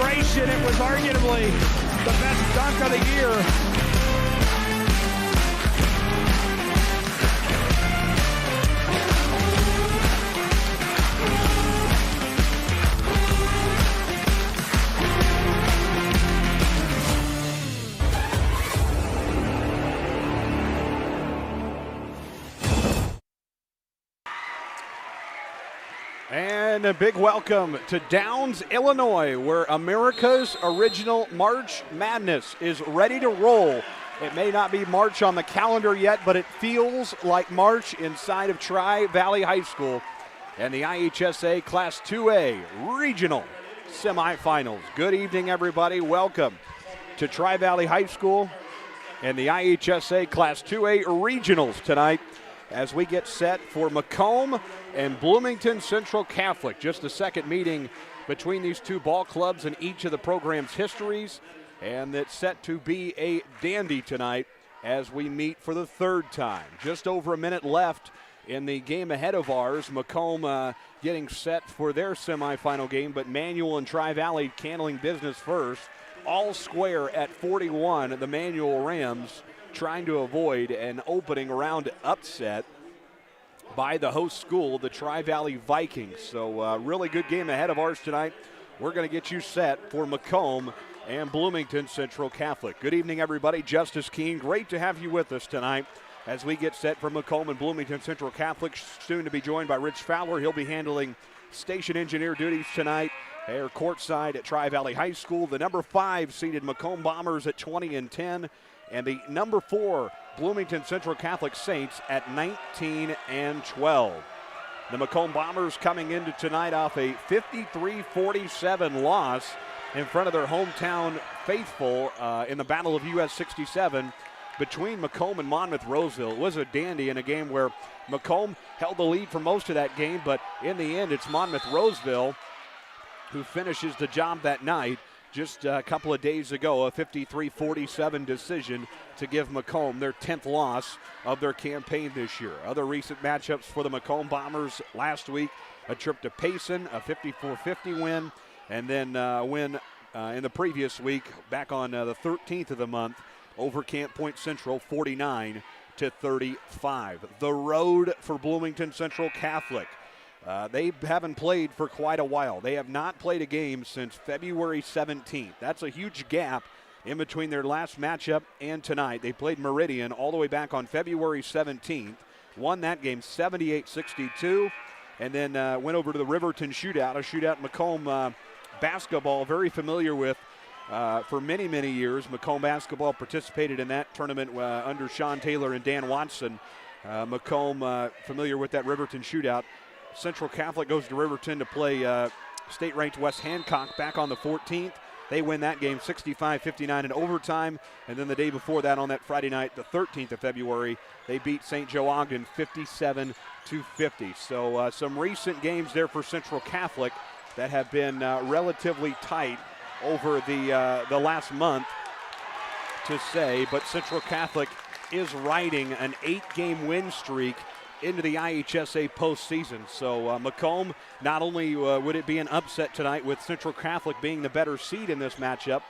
celebration. It was arguably the best dunk of the year. And a big welcome to Downs, Illinois, where America's original March Madness is ready to roll. It may not be March on the calendar yet, but it feels like March inside of Tri-Valley High School and the IHSA Class 2A Regional Semifinals. Good evening, everybody. Welcome to Tri-Valley High School and the IHSA Class 2A Regionals tonight, as we get set for Macomb and Bloomington Central Catholic. Just the second meeting between these two ball clubs in each of the program's histories, and it's set to be a dandy tonight as we meet for the third time. Just over a minute left in the game ahead of ours. Macomb getting set for their semifinal game, but Manual and Tri-Valley handling business first. All square at 41, the Manual Rams trying to avoid an opening round upset by the host school, the Tri-Valley Vikings. So really good game ahead of ours tonight. We're going to get you set for Macomb and Bloomington Central Catholic. Good evening, everybody. Justice Keene, great to have you with us tonight as we get set for Macomb and Bloomington Central Catholic. Soon to be joined by Rich Fowler. He'll be handling station engineer duties tonight. They're courtside at Tri-Valley High School. The number 5 seeded Macomb Bombers at 20-10. And the number 4 Bloomington Central Catholic Saints at 19-12. The Macomb Bombers coming into tonight off a 53-47 loss in front of their hometown faithful in the Battle of US 67 between Macomb and Monmouth Roseville. It was a dandy in a game where Macomb held the lead for most of that game, but in the end it's Monmouth Roseville who finishes the job that night. Just a couple of days ago, a 53-47 decision to give Macomb their 10th loss of their campaign this year. Other recent matchups for the Macomb Bombers last week, a trip to Payson, a 54-50 win, and then a win in the previous week, back on the 13th of the month, over Camp Point Central, 49-35. The road for Bloomington Central Catholic. They haven't played for quite a while. They have not played a game since February 17th. That's a huge gap in between their last matchup and tonight. They played Meridian all the way back on February 17th, won that game 78-62, and then went over to the Riverton Shootout, a shootout Macomb basketball very familiar with for many, many years. Macomb basketball participated in that tournament under Sean Taylor and Dan Watson. Macomb familiar with that Riverton Shootout. Central Catholic goes to Riverton to play state-ranked West Hancock back on the 14th. They win that game 65-59 in overtime. And then the day before that, on that Friday night, the 13th of February, they beat St. Joe Ogden 57-50. So some recent games there for Central Catholic that have been relatively tight over the last month, to say. But Central Catholic is riding an 8-game win streak into the IHSA postseason. So Macomb, not only would it be an upset tonight with Central Catholic being the better seed in this matchup,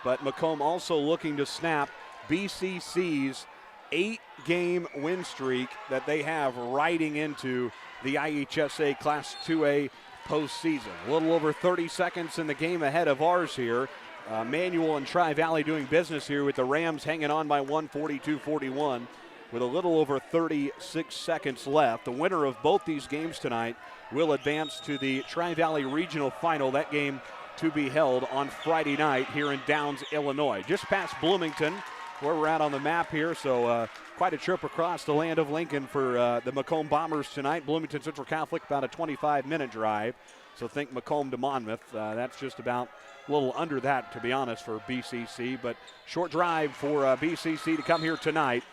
but Macomb also looking to snap BCC's 8-game win streak that they have riding into the IHSA Class 2A postseason. A little over 30 seconds in the game ahead of ours here. Manual and Tri-Valley doing business here with the Rams hanging on by 142-41. With a little over 36 seconds left. The winner of both these games tonight will advance to the Tri-Valley Regional Final. That game to be held on Friday night here in Downs, Illinois. Just past Bloomington, where we're at on the map here. So quite a trip across the land of Lincoln for the Macomb Bombers tonight. Bloomington Central Catholic, about a 25-minute drive. So think Macomb to Monmouth. That's just about a little under that, to be honest, for BCC. But short drive for BCC to come here tonight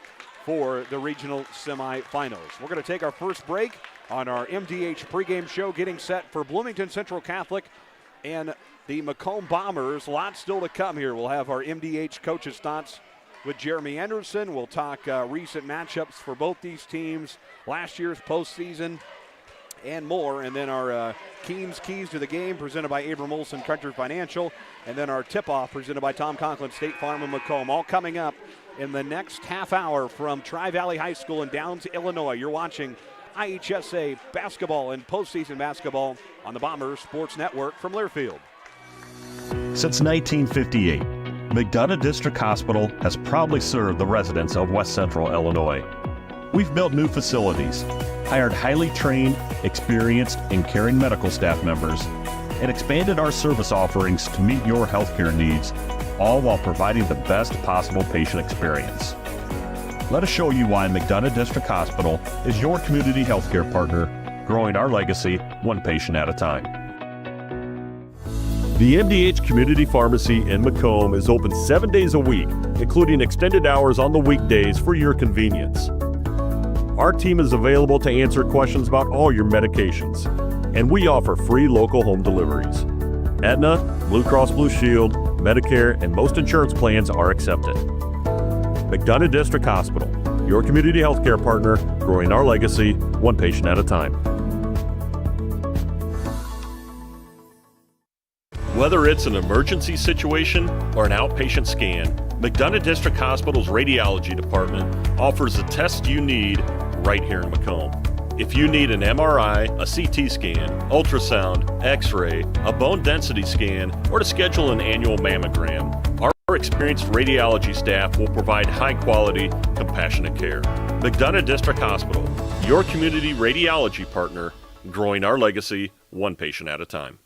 for the regional semifinals. We're going to take our first break on our MDH pregame show, getting set for Bloomington Central Catholic and the Macomb Bombers. Lots still to come here. We'll have our MDH coaches' thoughts with Jeremy Anderson. We'll talk recent matchups for both these teams, last year's postseason, and more. And then our Keys to the Game presented by Abram Olson Country Financial. And then our tip-off presented by Tom Conklin State Farm and Macomb. All coming up in the next half hour from Tri-Valley High School in Downs, Illinois. You're watching IHSA basketball and postseason basketball on the Bombers Sports Network from Learfield. Since 1958, McDonough District Hospital has proudly served the residents of West Central Illinois. We've built new facilities, hired highly trained, experienced, and caring medical staff members, and expanded our service offerings to meet your healthcare needs, all while providing the best possible patient experience. Let us show you why McDonough District Hospital is your community healthcare partner, growing our legacy one patient at a time. The MDH Community Pharmacy in Macomb is open 7 days a week, including extended hours on the weekdays for your convenience. Our team is available to answer questions about all your medications, and we offer free local home deliveries. Aetna, Blue Cross Blue Shield, Medicare, and most insurance plans are accepted. McDonough District Hospital, your community healthcare partner, growing our legacy one patient at a time. Whether it's an emergency situation or an outpatient scan, McDonough District Hospital's radiology department offers the test you need right here in Macomb. If you need an MRI, a CT scan, ultrasound, X-ray, a bone density scan, or to schedule an annual mammogram, our experienced radiology staff will provide high-quality, compassionate care. McDonough District Hospital, your community radiology partner, growing our legacy one patient at a time.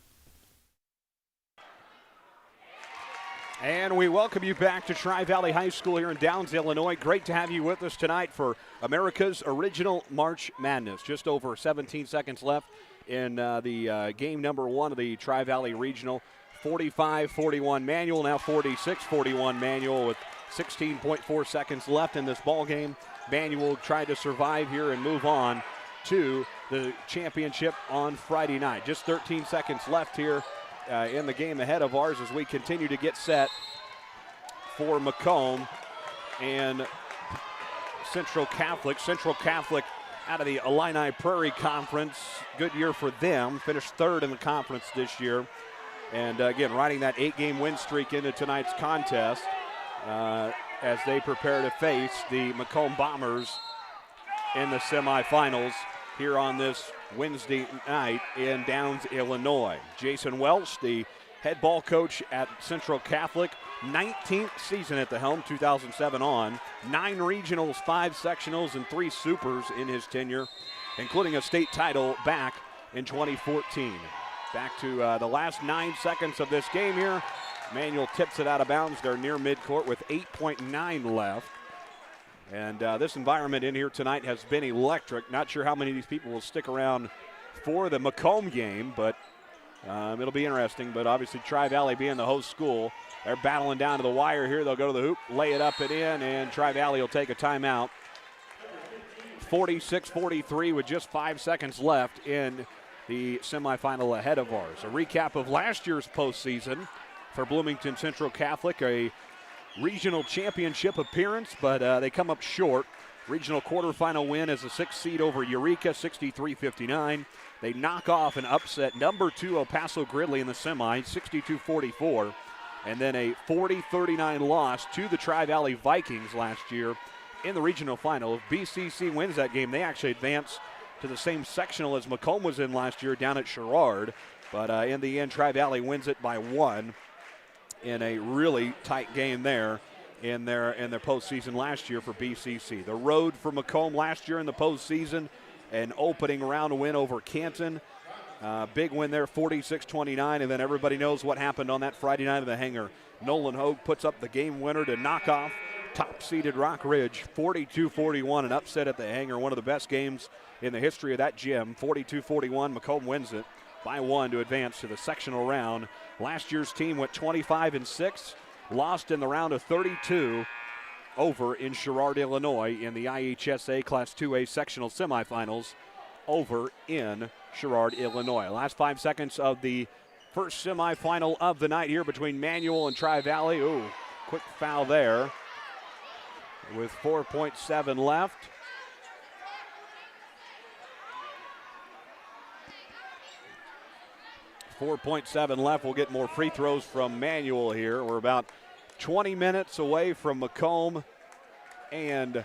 And we welcome you back to Tri-Valley High School here in Downs, Illinois. Great to have you with us tonight for America's Original March Madness. Just over 17 seconds left in the game number one of the Tri-Valley Regional. 45-41 Manual, now 46-41 Manual with 16.4 seconds left in this ball game. Manual tried to survive here and move on to the championship on Friday night. Just 13 seconds left here in the game ahead of ours as we continue to get set for Macomb and Central Catholic. Central Catholic out of the Illini Prairie Conference. Good year for them. Finished third in the conference this year. And again, riding that 8-game win streak into tonight's contest as they prepare to face the Macomb Bombers in the semifinals here on this Wednesday night in Downs, Illinois. Jason Welch, the head ball coach at Central Catholic, 19th season at the helm, 2007 on. 9 regionals, 5 sectionals, and 3 supers in his tenure, including a state title back in 2014. Back to the last 9 seconds of this game here. Manual tips it out of bounds. They're near midcourt with 8.9 left. And this environment in here tonight has been electric. Not sure how many of these people will stick around for the Macomb game, but it'll be interesting. But obviously Tri-Valley being the host school, they're battling down to the wire here. They'll go to the hoop, lay it up and in, and Tri-Valley will take a timeout. 46-43 with just 5 seconds left in the semifinal ahead of ours. A recap of last year's postseason for Bloomington Central Catholic, a regional championship appearance, but they come up short. Regional quarterfinal win as a 6th seed over Eureka, 63-59. They knock off and upset number 2 El Paso Gridley in the semi, 62-44. And then a 40-39 loss to the Tri-Valley Vikings last year in the regional final. If BCC wins that game, they actually advance to the same sectional as Macomb was in last year down at Sherrard. But in the end, Tri-Valley wins it by 1 in a really tight game there in their postseason last year for BCC. The road for Macomb last year in the postseason, an opening round win over Canton. Big win there, 46-29, and then everybody knows what happened on that Friday night of the Hangar. Nolan Hogue puts up the game winner to knock off top-seeded Rock Ridge, 42-41, an upset at the Hangar, one of the best games in the history of that gym. 42-41, Macomb wins it by 1 to advance to the sectional round. Last year's team went 25-6, lost in the round of 32 over in Sherrard, Illinois in the IHSA Class 2A sectional semifinals over in Sherrard, Illinois. Last 5 seconds of the first semifinal of the night here between Manual and Tri-Valley. Ooh, quick foul there with 4.7 left. 4.7 left. We'll get more free throws from Manuel here. We're about 20 minutes away from Macomb and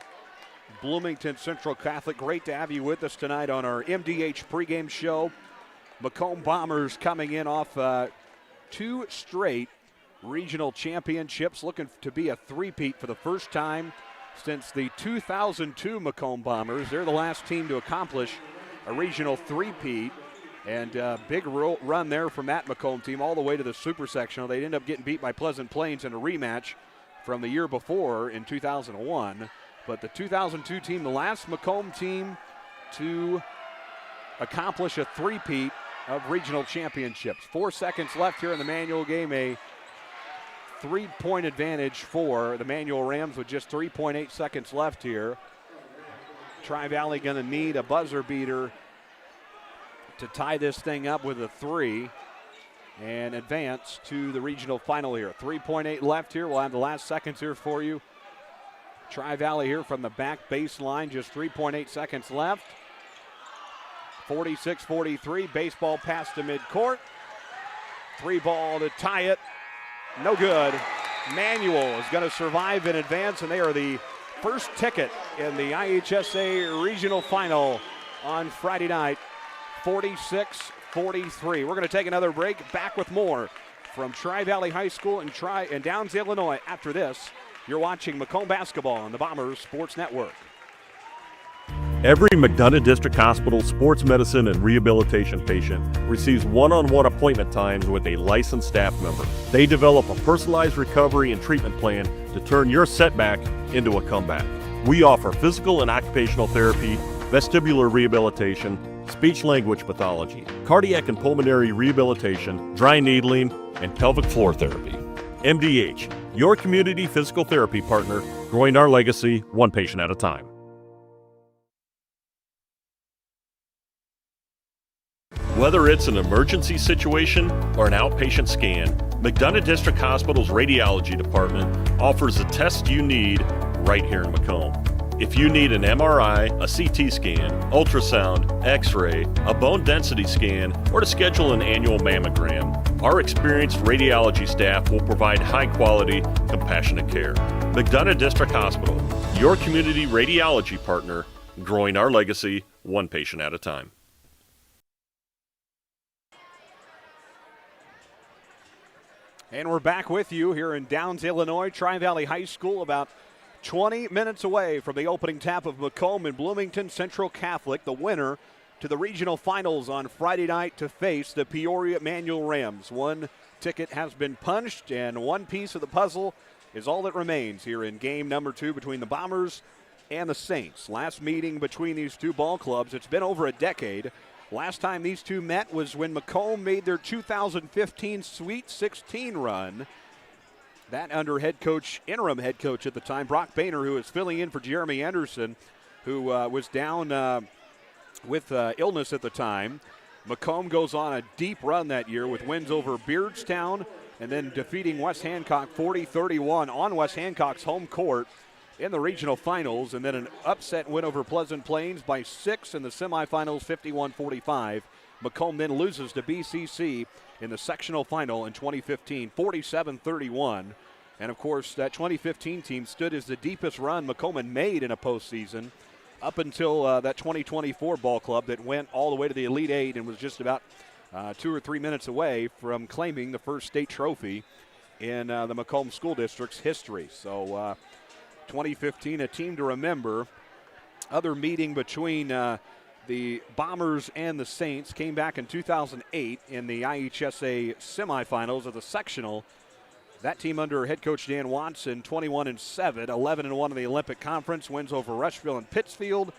Bloomington Central Catholic. Great to have you with us tonight on our MDH pregame show. Macomb Bombers coming in off 2 straight regional championships, looking to be a three-peat for the first time since the 2002 Macomb Bombers. They're the last team to accomplish a regional three-peat, and big run there from that Macomb team all the way to the Super Sectional. They ended up getting beat by Pleasant Plains in a rematch from the year before in 2001. But the 2002 team, the last Macomb team to accomplish a three-peat of regional championships. 4 seconds left here in the Manual game. A 3-point advantage for the Manual Rams with just 3.8 seconds left here. Tri-Valley going to need a buzzer beater to tie this thing up with a 3 and advance to the regional final here. 3.8 left here. We'll have the last seconds here for you. Tri-Valley here from the back baseline, just 3.8 seconds left. 46-43, baseball pass to midcourt. 3-ball to tie it. No good. Manual is going to survive in advance, and they are the first ticket in the IHSA regional final on Friday night. 46-43. We're going to take another break. Back with more from Tri-Valley High School and Downs, Illinois. After this, you're watching Macomb basketball on the Bombers Sports Network. Every McDonough District Hospital sports medicine and rehabilitation patient receives one-on-one appointment times with a licensed staff member. They develop a personalized recovery and treatment plan to turn your setback into a comeback. We offer physical and occupational therapy, vestibular rehabilitation, speech-language pathology, cardiac and pulmonary rehabilitation, dry needling, and pelvic floor therapy. MDH, your community physical therapy partner, growing our legacy one patient at a time. Whether it's an emergency situation or an outpatient scan, McDonough District Hospital's radiology department offers the test you need right here in Macomb. If you need an MRI, a CT scan, ultrasound, X-ray, a bone density scan, or to schedule an annual mammogram, our experienced radiology staff will provide high-quality, compassionate care. McDonough District Hospital, your community radiology partner, growing our legacy one patient at a time. And we're back with you here in Downs, Illinois. Tri-Valley High School, about 20 minutes away from the opening tap of Macomb and Bloomington Central Catholic, the winner to the regional finals on Friday night to face the Peoria Manual Rams. One ticket has been punched, and one piece of the puzzle is all that remains here in game number 2 between the Bombers and the Saints. Last meeting between these two ball clubs, it's been over a decade. Last time these two met was when Macomb made their 2015 Sweet 16 run. That under interim head coach at the time, Brock Boehner, who was filling in for Jeremy Anderson, who was down with illness at the time. Macomb goes on a deep run that year with wins over Beardstown and then defeating West Hancock 40-31 on West Hancock's home court in the regional finals, and then an upset win over Pleasant Plains by 6 in the semifinals, 51-45. Macomb then loses to BCC in the sectional final in 2015, 47-31. And, of course, that 2015 team stood as the deepest run Macomb had made in a postseason up until that 2024 ball club that went all the way to the Elite Eight and was just about 2 or 3 minutes away from claiming the first state trophy in the Macomb School District's history. So 2015, a team to remember. Other meeting between the Bombers and the Saints came back in 2008 in the IHSA semifinals of the sectional. That team under head coach Dan Watson, 21-7, 11-1 in the Olympic Conference, wins over Rushville and Pittsfield.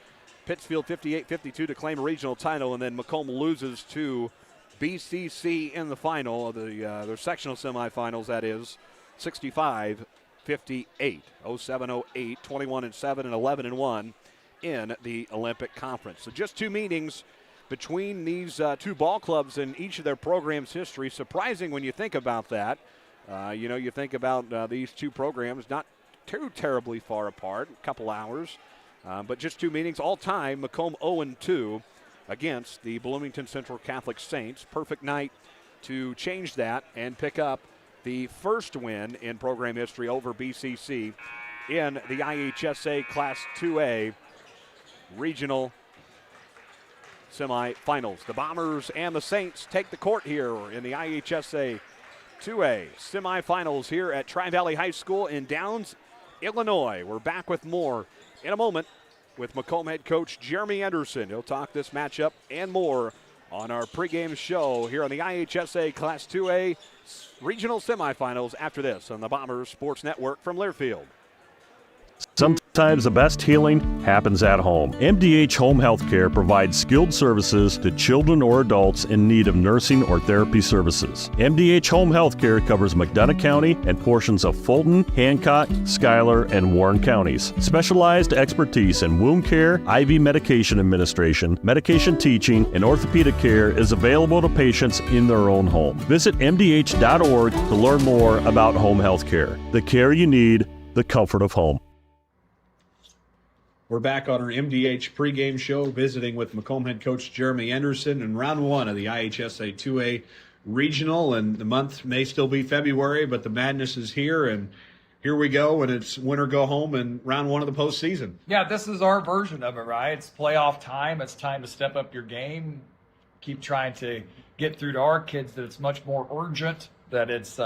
Pittsfield 58-52 to claim a regional title, and then Macomb loses to BCC in the final of their sectional semifinals, that is, 65-58, 07-08, 21-7, and 11-1 in the Olympic Conference. So just two meetings between these two ball clubs in each of their programs' history. Surprising when you think about that. You think about these two programs not too terribly far apart, a couple hours, but just two meetings. All time, Macomb 0-2 against the Bloomington Central Catholic Saints. Perfect night to change that and pick up the first win in program history over BCC in the IHSA Class 2A regional semifinals. The Bombers and the Saints take the court here in the IHSA 2A semifinals here at Tri-Valley High School in Downs, Illinois. We're back with more in a moment with Macomb head coach Jeremy Anderson. He'll talk this matchup and more on our pregame show here on the IHSA Class 2A regional semifinals after this on the Bombers Sports Network from Learfield. Sometimes the best healing happens at home. MDH Home Healthcare provides skilled services to children or adults in need of nursing or therapy services. MDH Home Healthcare covers McDonough County and portions of Fulton, Hancock, Schuyler, and Warren counties. Specialized expertise in wound care, IV medication administration, medication teaching, and orthopedic care is available to patients in their own home. Visit MDH.org to learn more about home healthcare. The care you need, the comfort of home. We're back on our MDH pregame show, visiting with Macomb head coach Jeremy Anderson in round one of the IHSA 2A regional. And the month may still be February, but the madness is here. And here we go, and it's win or go home in round one of the postseason. Yeah, this is our version of it, right? It's playoff time. It's time to step up your game. Keep trying to get through to our kids that it's much more urgent, that it's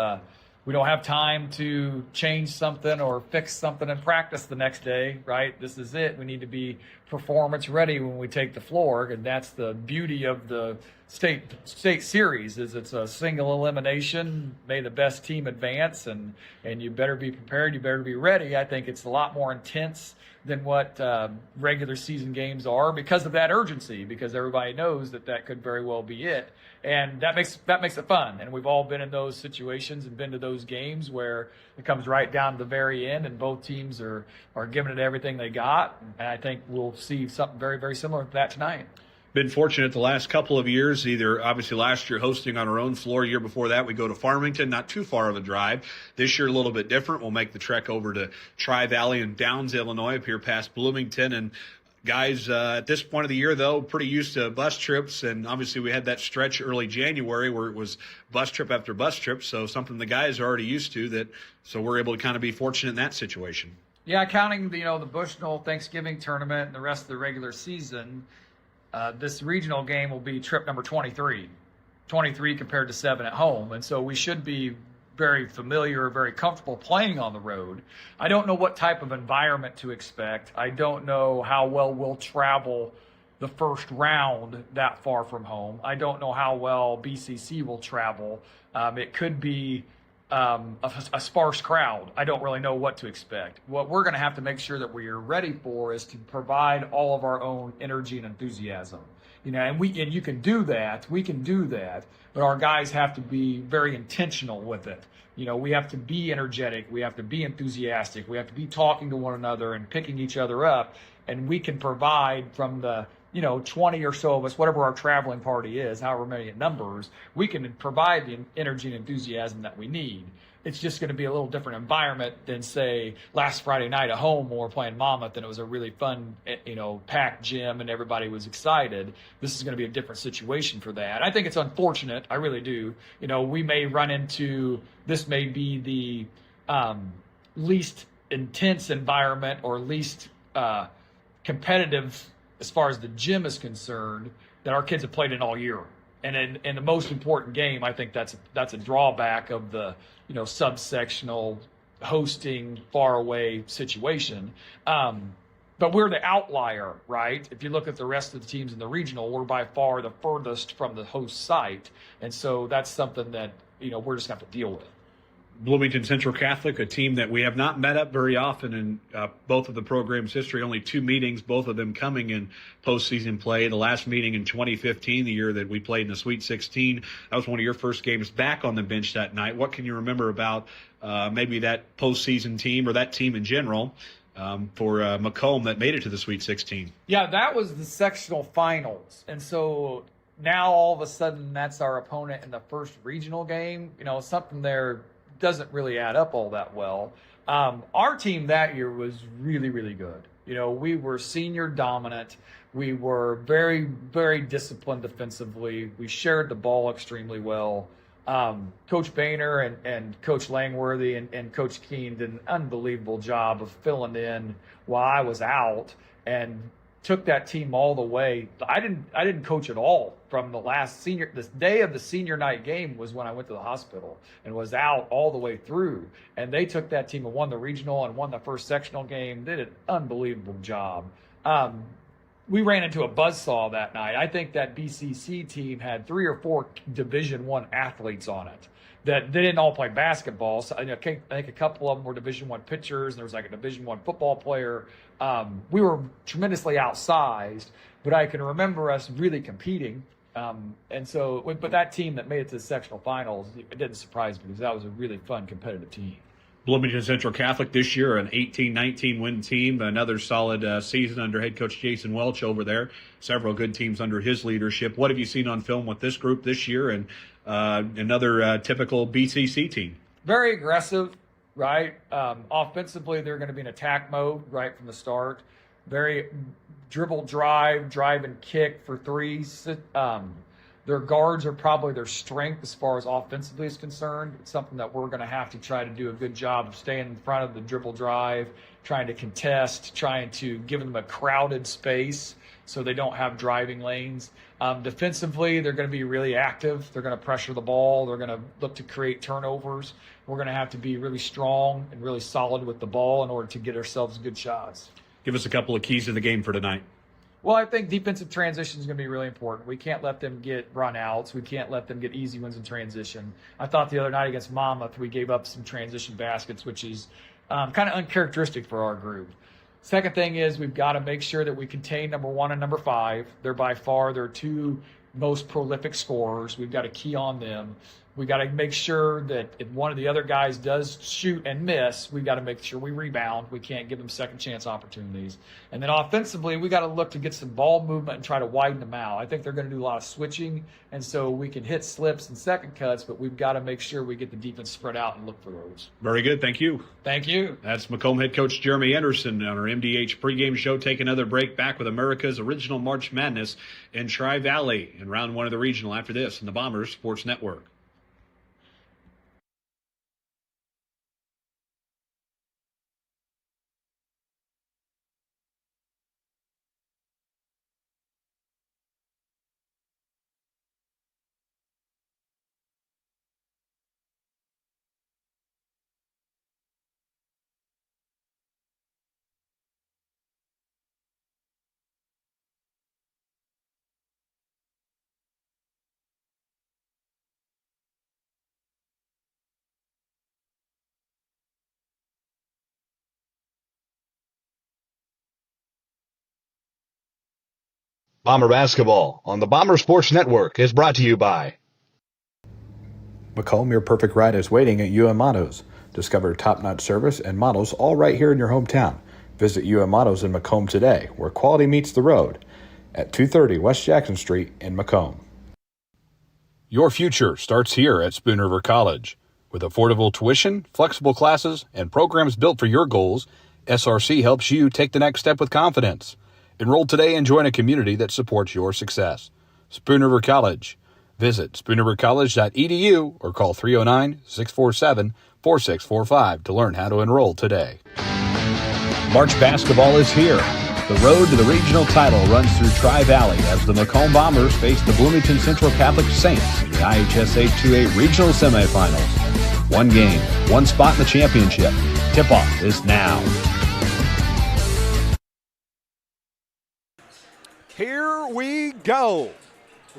we don't have time to change something or fix something in practice the next day, right? This is it. We need to be performance ready when we take the floor, and that's the beauty of the state series. Is it's a single elimination. May the best team advance, and you better be prepared. You better be ready. I think it's a lot more intense than what regular season games are because of that urgency. Because everybody knows that could very well be it. And that makes it fun. And we've all been in those situations and been to those games where it comes right down to the very end and both teams are giving it everything they got. And I think we'll see something very, very similar to that tonight. Been fortunate the last couple of years, either obviously last year hosting on our own floor, year before that we go to Farmington, not too far of a drive. This year a little bit different. We'll make the trek over to Tri-Valley and Downs, Illinois, up here past Bloomington. And guys, at this point of the year, though, pretty used to bus trips, and obviously we had that stretch early January where it was bus trip after bus trip, so something the guys are already used to, so we're able to kind of be fortunate in that situation. Yeah, counting the Bushnell Thanksgiving tournament and the rest of the regular season, this regional game will be trip number 23 compared to 7 at home, and so we should be very familiar, very comfortable playing on the road. I don't know what type of environment to expect. I don't know how well we'll travel the first round that far from home. I don't know how well BCC will travel. It could be a sparse crowd. I don't really know what to expect. What we're going to have to make sure that we are ready for is to provide all of our own energy and enthusiasm. And you can do that. We can do that. But our guys have to be very intentional with it. We have to be energetic. We have to be enthusiastic. We have to be talking to one another and picking each other up. And we can provide from the 20 or so of us, whatever our traveling party is, however many it numbers, we can provide the energy and enthusiasm that we need. It's just going to be a little different environment than, say, last Friday night at home when we're playing Monmouth and it was a really fun, packed gym and everybody was excited. This is going to be a different situation for that. I think it's unfortunate. I really do. We may run into, this may be the least intense environment or least competitive as far as the gym is concerned that our kids have played in all year. And in the most important game, I think that's a drawback of the subsectional hosting far away situation. But we're the outlier, right? If you look at the rest of the teams in the regional, we're by far the furthest from the host site, and so that's something that we're just going to have to deal with. Bloomington Central Catholic, a team that we have not met up very often in both of the program's history. Only 2 meetings, both of them coming in postseason play. The last meeting in 2015, the year that we played in the Sweet 16. That was one of your first games back on the bench that night. What can you remember about maybe that postseason team or that team in general for Macomb that made it to the Sweet 16? Yeah, that was the sectional finals. And so now all of a sudden that's our opponent in the first regional game. Something there doesn't really add up all that well. Our team that year was really, really good. We were senior dominant. We were very, very disciplined defensively. We shared the ball extremely well. Coach Boehner and Coach Langworthy and Coach Keene did an unbelievable job of filling in while I was out and took that team all the way. I didn't coach at all from this day of the senior night game was when I went to the hospital and was out all the way through. And they took that team and won the regional and won the first sectional game. They did an unbelievable job. We ran into a buzzsaw that night. I think that BCC team had 3 or 4 Division I athletes on it. That they didn't all play basketball. So I think a couple of them were Division I pitchers, and there was like a Division I football player. We were tremendously outsized, but I can remember us really competing. But that team that made it to the sectional finals, it didn't surprise me because that was a really fun, competitive team. Bloomington Central Catholic this year, an 18-19 win team, another solid season under head coach Jason Welch over there. Several good teams under his leadership. What have you seen on film with this group this year and another typical BCC team? Very aggressive, right? Offensively, they're going to be in attack mode right from the start. Very dribble, drive and kick for threes. Their guards are probably their strength as far as offensively is concerned. It's something that we're going to have to try to do a good job of staying in front of the dribble drive, trying to contest, trying to give them a crowded space so they don't have driving lanes. Defensively, they're going to be really active. They're going to pressure the ball. They're going to look to create turnovers. We're going to have to be really strong and really solid with the ball in order to get ourselves good shots. Give us a couple of keys to the game for tonight. Well, I think defensive transition is going to be really important. We can't let them get run-outs. We can't let them get easy wins in transition. I thought the other night against Monmouth, we gave up some transition baskets, which is kind of uncharacteristic for our group. Second thing is we've got to make sure that we contain number 1 and number 5. They're by far their 2 most prolific scorers. We've got to key on them. We got to make sure that if one of the other guys does shoot and miss, we got to make sure we rebound. We can't give them second chance opportunities. And then offensively, we got to look to get some ball movement and try to widen them out. I think they're going to do a lot of switching, and so we can hit slips and second cuts, but we've got to make sure we get the defense spread out and look for those. Very good. Thank you. Thank you. That's Macomb head coach Jeremy Anderson on our MDH pregame show. Take another break, back with America's original March Madness in Tri-Valley in round 1 of the regional after this in the Bombers Sports Network. Bomber basketball on the Bomber Sports Network is brought to you by Macomb. Your perfect ride is waiting at UM Autos. Discover top-notch service and models all right here in your hometown. Visit UM Autos in Macomb today, where quality meets the road, at 230 West Jackson Street in Macomb. Your future starts here at Spoon River College. With affordable tuition, flexible classes, and programs built for your goals, SRC helps you take the next step with confidence. Enroll today and join a community that supports your success. Spoon River College. Visit spoonrivercollege.edu or call 309-647-4645 to learn how to enroll today. March basketball is here. The road to the regional title runs through Tri-Valley as the Macomb Bombers face the Bloomington Central Catholic Saints in the IHSA 2A regional semifinals. 1 game, 1 spot in the championship. Tip-off is now. Here we go.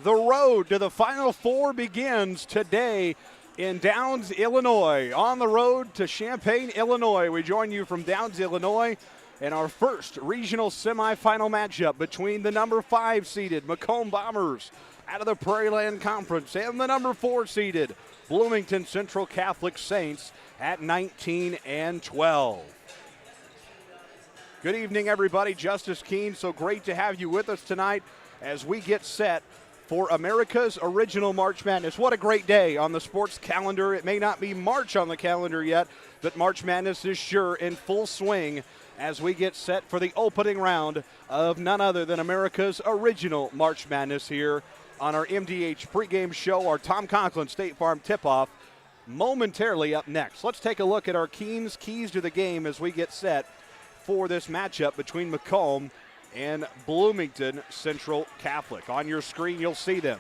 The road to the Final Four begins today in Downs, Illinois. On the road to Champaign, Illinois. We join you from Downs, Illinois, in our first regional semifinal matchup between the number 5 seeded Macomb Bombers out of the Prairie Land Conference and the number 4 seeded Bloomington Central Catholic Saints at 19-12. Good evening, everybody. Justice Keene, so great to have you with us tonight as we get set for America's original March Madness. What a great day on the sports calendar. It may not be March on the calendar yet, but March Madness is sure in full swing as we get set for the opening round of none other than America's original March Madness here on our MDH pregame show. Our Tom Conklin State Farm tip-off momentarily up next. Let's take a look at our keys to the game as we get set for this matchup between Macomb and Bloomington Central Catholic. On your screen, you'll see them.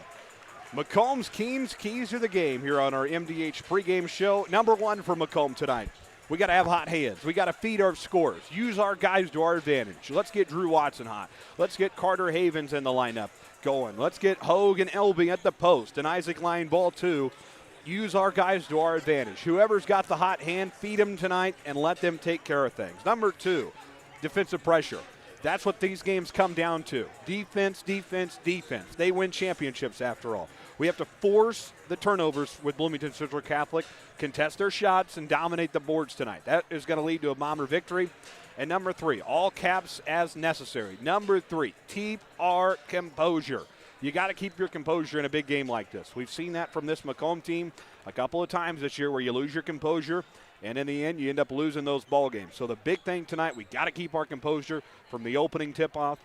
Macomb's keys to the game here on our MDH pregame show. Number one for Macomb tonight. We got to have hot hands. We got to feed our scores. Use our guys to our advantage. Let's get Drew Watson hot. Let's get Carter Havens in the lineup going. Let's get Hogue and Elby at the post and Isaac Lyon ball too. Use our guys to our advantage. Whoever's got the hot hand, feed them tonight and let them take care of things. Number two, defensive pressure. That's what these games come down to. Defense, defense, defense. They win championships after all. We have to force the turnovers with Bloomington Central Catholic, contest their shots, and dominate the boards tonight. That is going to lead to a Bomber victory. And number three, all caps as necessary. Number three, keep our composure. You got to keep your composure in a big game like this. We've seen that from this Macomb team a couple of times this year where you lose your composure, and in the end, you end up losing those ball games. So the big thing tonight, we got to keep our composure from the opening tip-off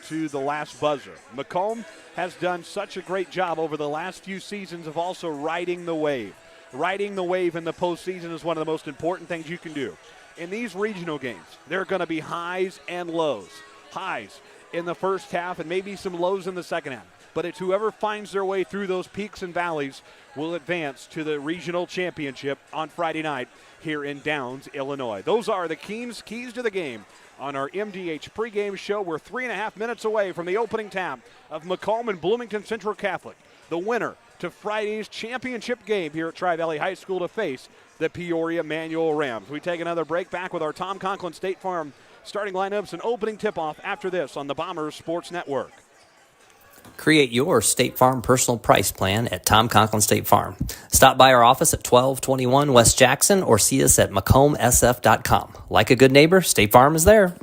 to the last buzzer. Macomb has done such a great job over the last few seasons of also riding the wave. Riding the wave in the postseason is one of the most important things you can do. In these regional games, there are going to be highs and lows. Highs in the first half and maybe some lows in the second half. But it's whoever finds their way through those peaks and valleys will advance to the regional championship on Friday night here in Downs, Illinois. Those are the keys to the game on our MDH pregame show. We're 3.5 minutes away from the opening tap of Macomb and Bloomington Central Catholic. The winner to Friday's championship game here at Tri-Valley High School to face the Peoria Manual Rams. We take another break, back with our Tom Conklin State Farm starting lineups and opening tip-off after this on the Bombers Sports Network. Create your State Farm personal price plan at Tom Conklin State Farm. Stop by our office at 1221 West Jackson or see us at MacombSF.com. Like a good neighbor, State Farm is there.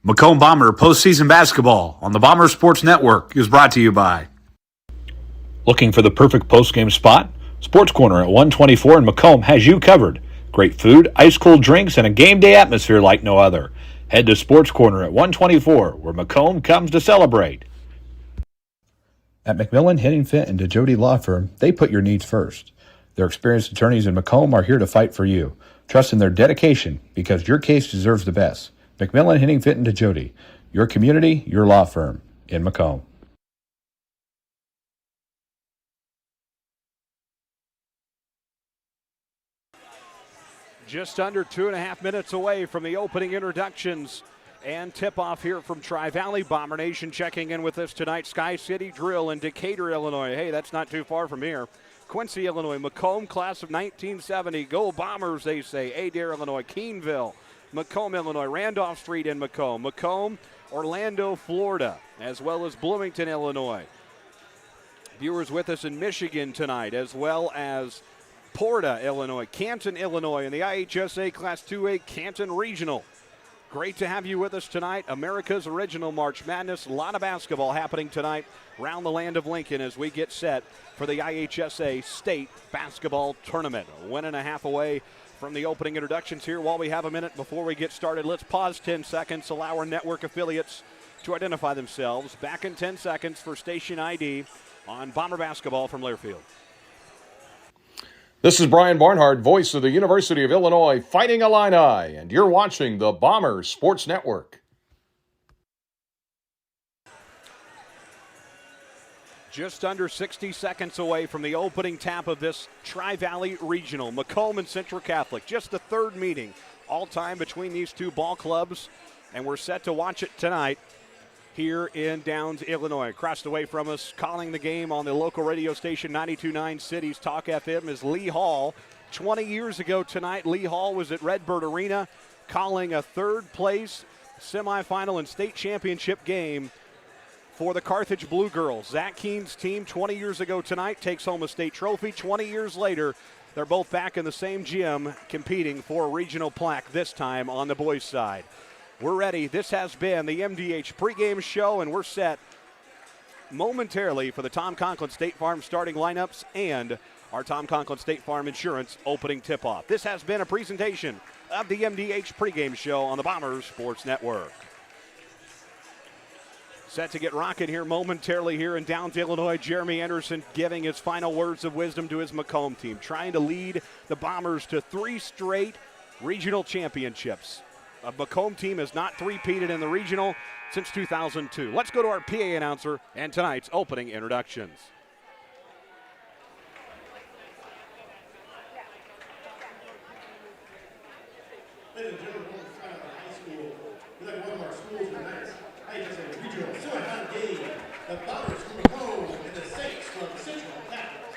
Macomb Bomber postseason basketball on the Bomber Sports Network is brought to you by. Looking for the perfect postgame spot? Sports Corner at 124 in Macomb has you covered. Great food, ice-cold drinks, and a game day atmosphere like no other. Head to Sports Corner at 124, where Macomb comes to celebrate. At McMillan, Henningfit, and DeJody Law Firm, they put your needs first. Their experienced attorneys in Macomb are here to fight for you. Trust in their dedication, because your case deserves the best. McMillan, Henningfit, and DeJody, your community, your law firm in Macomb. Just under 2.5 minutes away from the opening introductions and tip-off here from Tri-Valley. Bomber Nation checking in with us tonight. Sky City Drill in Decatur, Illinois. Hey, that's not too far from here. Quincy, Illinois. Macomb, class of 1970. Go Bombers, they say. Adair, Illinois. Keenville, Macomb, Illinois. Randolph Street in Macomb. Macomb, Orlando, Florida, as well as Bloomington, Illinois. Viewers with us in Michigan tonight, as well as Porta, Illinois, Canton, Illinois, and the IHSA Class 2A Canton Regional. Great to have you with us tonight. America's original March Madness. A lot of basketball happening tonight around the land of Lincoln as we get set for the IHSA State Basketball Tournament. 1.5 away from the opening introductions here. While we have a minute before we get started, let's pause 10 seconds, allow our network affiliates to identify themselves. Back in 10 seconds for station ID on Bomber Basketball from Learfield. This is Brian Barnhart, voice of the University of Illinois Fighting Illini, and you're watching the Bomber Sports Network. Just under 60 seconds away from the opening tap of this Tri-Valley Regional. Macomb and Central Catholic, just the third meeting all time between these two ball clubs, and we're set to watch it tonight here in Downs, Illinois. Across the way from us, calling the game on the local radio station 92.9 Cities Talk FM is Lee Hall. 20 years ago tonight, Lee Hall was at Redbird Arena calling a third-place semifinal and state championship game for the Carthage Blue Girls. Zach Keen's team 20 years ago tonight takes home a state trophy. 20 years later, they're both back in the same gym competing for a regional plaque, this time on the boys' side. We're ready. This has been the MDH pregame show, and we're set momentarily for the Tom Conklin State Farm starting lineups and our Tom Conklin State Farm Insurance opening tip-off. This has been a presentation of the MDH pregame show on the Bombers Sports Network. Set to get rocking here momentarily here in Downs, Illinois. Jeremy Anderson giving his final words of wisdom to his Macomb team, trying to lead the Bombers to 3 straight regional championships. A Macomb team has not three-peated in the regional since 2002. Let's go to our PA announcer and tonight's opening introductions. Ladies and gentlemen, from High School, we like one of our schools tonight. IHSA regional semifinal game. The Bombers from Macomb and the Saints from Central Catholic.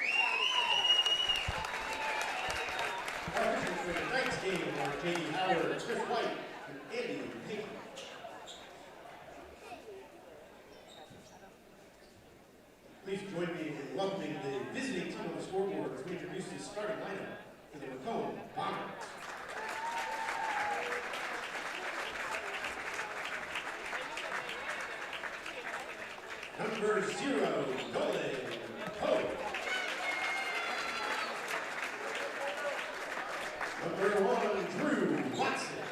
Our officials for tonight's game are Katie Howard, Chris White, and Andy Hickey. Please join me in welcoming the visiting team on the scoreboard as we introduce the starting lineup for the Macomb Bombers. Number 0, Nolan Pope. Number 1, Drew Watson.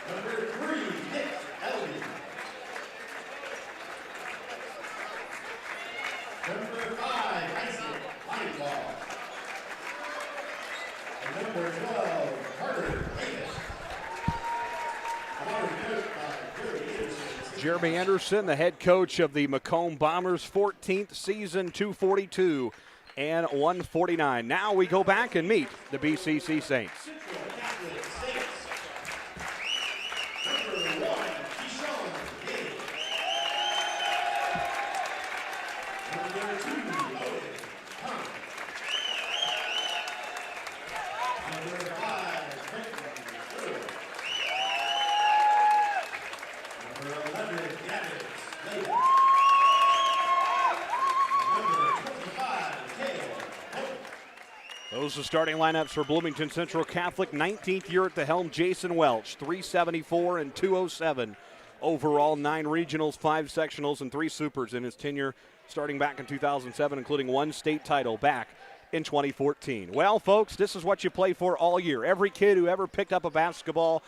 Number 3, Nick Elby. Number 5, Isaac Linebaugh. And number 12, Carter Davis. Jeremy Anderson, the head coach of the Macomb Bombers, 14th season, 242 and 149. Now we go back and meet the BCC Saints. Those are starting lineups for Bloomington Central Catholic. 19th year at the helm, Jason Welch, 374 and 207. Overall, 9 regionals, 5 sectionals, and 3 supers in his tenure starting back in 2007, including 1 state title back in 2014. Well, folks, this is what you play for all year. Every kid who ever picked up a basketball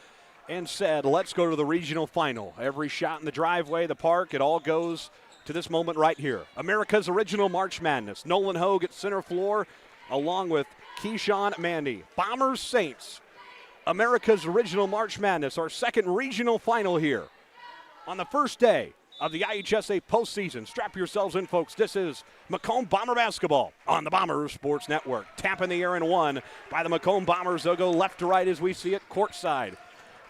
and said, let's go to the regional final. Every shot in the driveway, the park, it all goes to this moment right here. America's original March Madness. Nolan Hogue at center floor, along with Keyshawn Mandy. Bombers Saints, America's original March Madness, our second regional final here on the first day of the IHSA postseason. Strap yourselves in, folks. This is Macomb Bomber basketball on the Bombers Sports Network. Tap in the air and won by the Macomb Bombers. They'll go left to right as we see it courtside.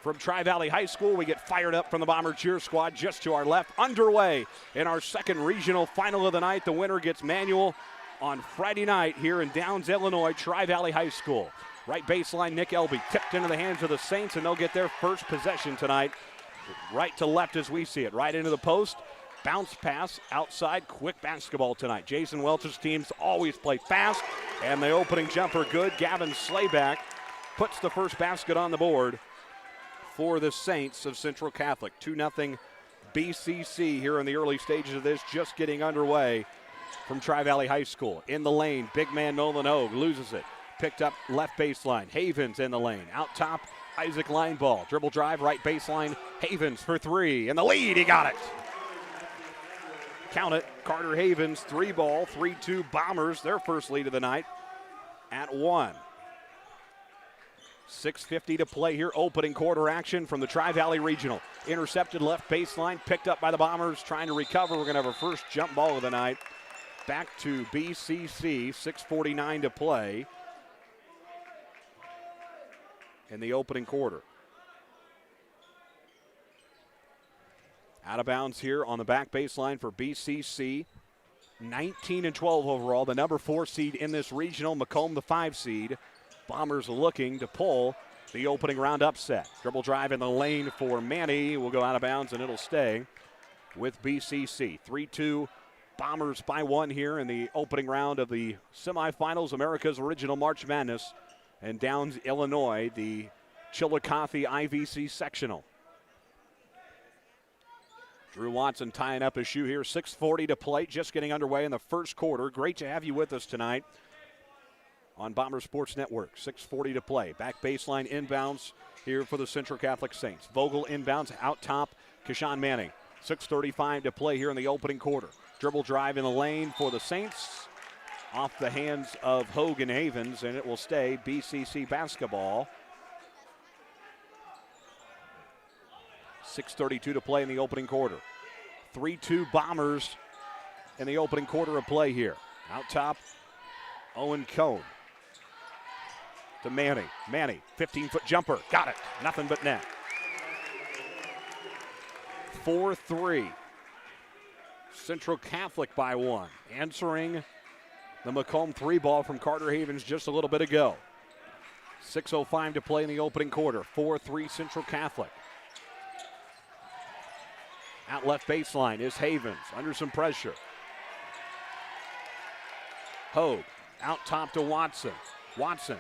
From Tri-Valley High School, we get fired up from the Bomber cheer squad just to our left. Underway in our second regional final of the night. The winner gets manual on Friday night here in Downs, Illinois, Tri-Valley High School. Right baseline, Nick Elby tipped into the hands of the Saints, and they'll get their first possession tonight. Right to left as we see it, right into the post. Bounce pass outside, quick basketball tonight. Jason Welch's teams always play fast, and the opening jumper good. Gavin Slayback puts the first basket on the board for the Saints of Central Catholic. 2-0 BCC here in the early stages of this, just getting underway from Tri-Valley High School. In the lane, big man Nolan Hogue loses it. Picked up left baseline. Havens in the lane. Out top, Isaac Linebaugh. Dribble drive, right baseline. Havens for 3. In the lead, he got it. Count it. Carter Havens, 3-ball, 3-2 Bombers, their first lead of the night at 1. 6:50 to play here. Opening quarter action from the Tri-Valley Regional. Intercepted left baseline, picked up by the Bombers, trying to recover. We're going to have our first jump ball of the night. Back to BCC, 6:49 to play in the opening quarter. Out of bounds here on the back baseline for BCC. 19 and 12 overall, the number 4 seed in this regional. Macomb, the 5 seed. Bombers looking to pull the opening round upset. Dribble drive in the lane for Manny. Will go out of bounds and it'll stay with BCC. 3-2 Bombers by 1 here in the opening round of the semifinals. America's original March Madness. And Downs, Illinois, the Chillicothe IVC sectional. Drew Watson tying up his shoe here. 6:40 to play, just getting underway in the first quarter. Great to have you with us tonight on Bomber Sports Network. 6:40 to play. Back baseline inbounds here for the Central Catholic Saints. Vogel inbounds out top Keshawn Manning. 6:35 to play here in the opening quarter. Dribble drive in the lane for the Saints. Off the hands of Hogan Havens, and it will stay BCC basketball. 6:32 to play in the opening quarter. 3-2 Bombers in the opening quarter of play here. Out top, Owen Cone to Manny. Manny, 15-foot jumper. Got it. Nothing but net. 4-3. Central Catholic by 1. Answering the Macomb 3 ball from Carter Havens just a little bit ago. 6:05 to play in the opening quarter. 4-3 Central Catholic. Out left baseline is Havens under some pressure. Hogue out top to Watson. Watson,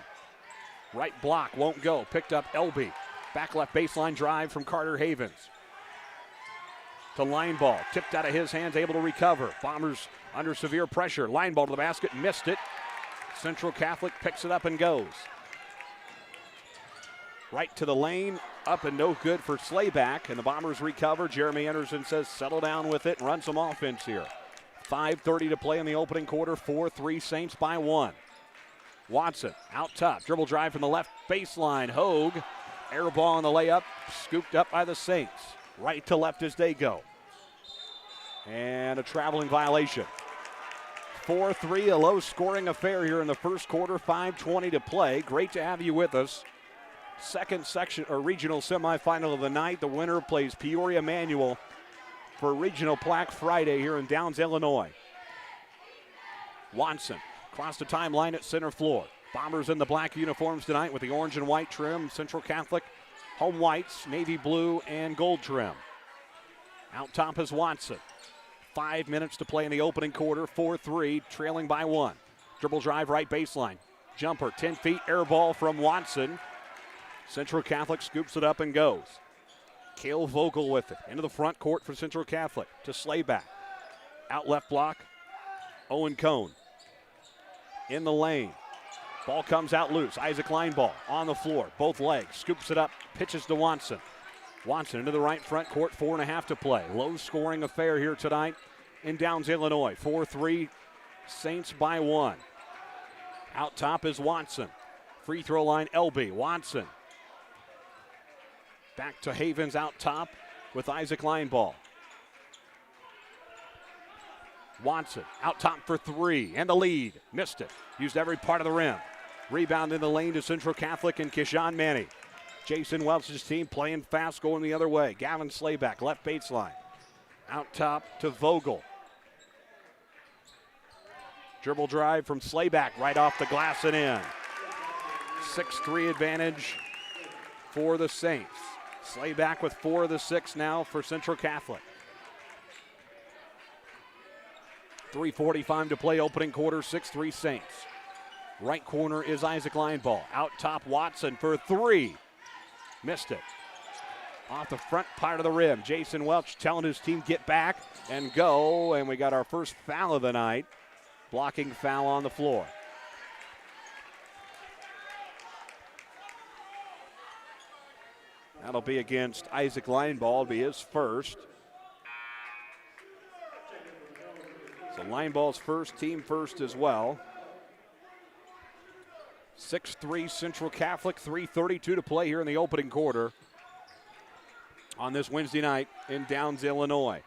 right block, won't go. Picked up Elby. Back left baseline drive from Carter Havens. To line ball, tipped out of his hands, able to recover. Bombers under severe pressure. Line ball to the basket, missed it. Central Catholic picks it up and goes. Right to the lane, up and no good for Slayback, and the Bombers recover. Jeremy Anderson says settle down with it and run some offense here. 5:30 to play in the opening quarter. 4-3 Saints by 1. Watson out top, dribble drive from the left baseline. Hogue, air ball on the layup, scooped up by the Saints. Right to left as they go. And a traveling violation. 4-3, a low-scoring affair here in the first quarter. 5:20 to play. Great to have you with us. Second section or regional semifinal of the night. The winner plays Peoria Manual for Regional Black Friday here in Downs, Illinois. Watson across the timeline at center floor. Bombers in the black uniforms tonight with the orange and white trim. Central Catholic home whites, navy blue, and gold trim. Out top is Watson. 5 minutes to play in the opening quarter. 4-3, trailing by 1. Dribble drive right baseline. Jumper, 10 feet, air ball from Watson. Central Catholic scoops it up and goes. Cale Vogel with it. Into the front court for Central Catholic to Slayback. Out left block, Owen Cone. In the lane. Ball comes out loose. Isaac Lineball on the floor. Both legs. Scoops it up. Pitches to Watson. Watson into the right front court. 4.5 to play. Low scoring affair here tonight in Downs, Illinois. 4-3 Saints by 1. Out top is Watson. Free throw line LB. Watson. Back to Havens out top with Isaac Lineball. Watson out top for 3 and the lead. Missed it. Used every part of the rim. Rebound in the lane to Central Catholic and Keshawn Manning. Jason Welch's team playing fast, going the other way. Gavin Slayback, left baseline. Out top to Vogel. Dribble drive from Slayback right off the glass and in. 6-3 advantage for the Saints. Slayback with 4 of the 6 now for Central Catholic. 3:45 to play opening quarter, 6-3 Saints. Right corner is Isaac Lineball. Out top Watson for 3. Missed it. Off the front part of the rim. Jason Welch telling his team get back and go. And we got our first foul of the night. Blocking foul on the floor. That'll be against Isaac Lineball. It'll be his first. So Lineball's first, team first as well. 6-3 Central Catholic, 3:32 to play here in the opening quarter on this Wednesday night in Downs, Illinois.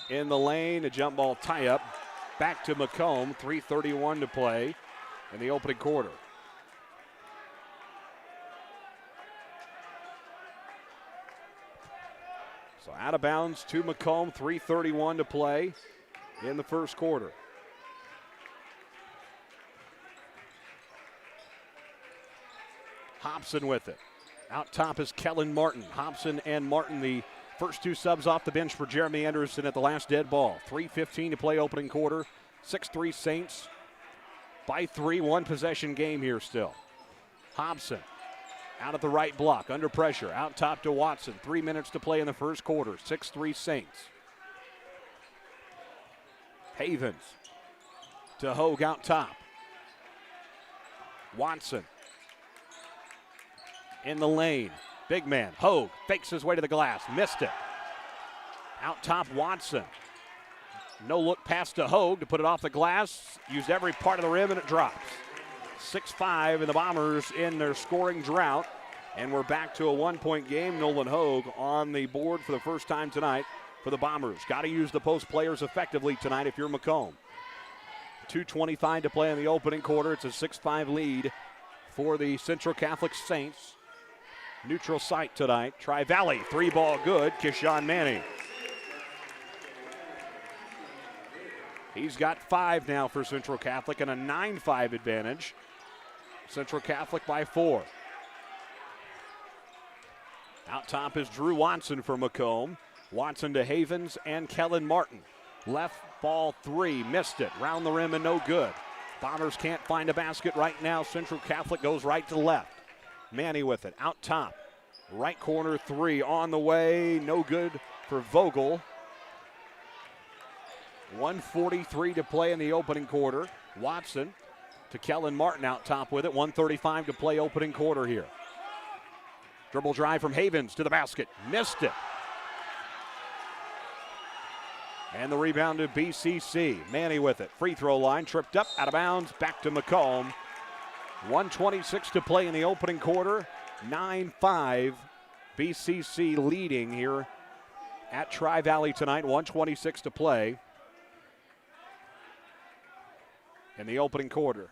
In the lane, a jump ball tie-up. Back to Macomb, 3:31 to play in the opening quarter. So out of bounds to Macomb, 3:31 to play in the first quarter. Hobson with it. Out top is Kellen Martin. Hobson and Martin, the first 2 subs off the bench for Jeremy Anderson at the last dead ball. 3:15 to play opening quarter. 6-3 Saints by 3. 1 possession game here still. Hobson out at the right block, under pressure. Out top to Watson. 3 minutes to play in the first quarter. 6-3 Saints. Havens to Hogue out top. Watson in the lane. Big man, Hogue, fakes his way to the glass. Missed it. Out top, Watson. No look pass to Hogue to put it off the glass. Used every part of the rim, and it drops. 6-5, and the Bombers in their scoring drought. And we're back to a 1-point game. Nolan Hogue on the board for the first time tonight for the Bombers. Got to use the post players effectively tonight if you're Macomb. 2:25 to play in the opening quarter. It's a 6-5 lead for the Central Catholic Saints. Neutral site tonight. Tri-Valley, 3-ball good. Kishan Manning. He's got 5 now for Central Catholic and a 9-5 advantage. Central Catholic by 4. Out top is Drew Watson for Macomb. Watson to Havens and Kellen Martin. Left ball 3, missed it. Round the rim and no good. Bombers can't find a basket right now. Central Catholic goes right to left. Manny with it, out top. Right corner 3 on the way, no good for Vogel. 1:43 to play in the opening quarter. Watson to Kellen Martin out top with it. 1:35 to play opening quarter here. Dribble drive from Havens to the basket. Missed it. And the rebound to BCC. Manny with it. Free throw line. Tripped up. Out of bounds. Back to Macomb. 1:26 to play in the opening quarter. 9-5. BCC leading here at Tri-Valley tonight. 1:26 to play in the opening quarter.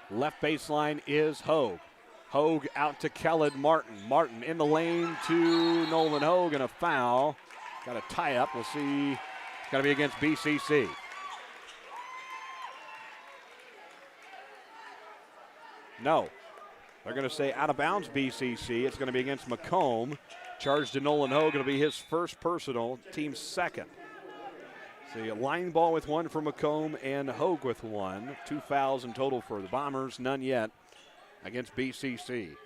Left baseline is Hogue. Hogue out to Kellen Martin. Martin in the lane to Nolan Hogue, and a foul. Got a tie up. We'll see. It's got to be against BCC. No. They're going to say out of bounds BCC. It's going to be against Macomb. Charged to Nolan Hogue. It'll be his first personal, team's second. See, a line ball with 1 for Macomb and Hogue with 1. 2 fouls in total for the Bombers, none yet against BCC.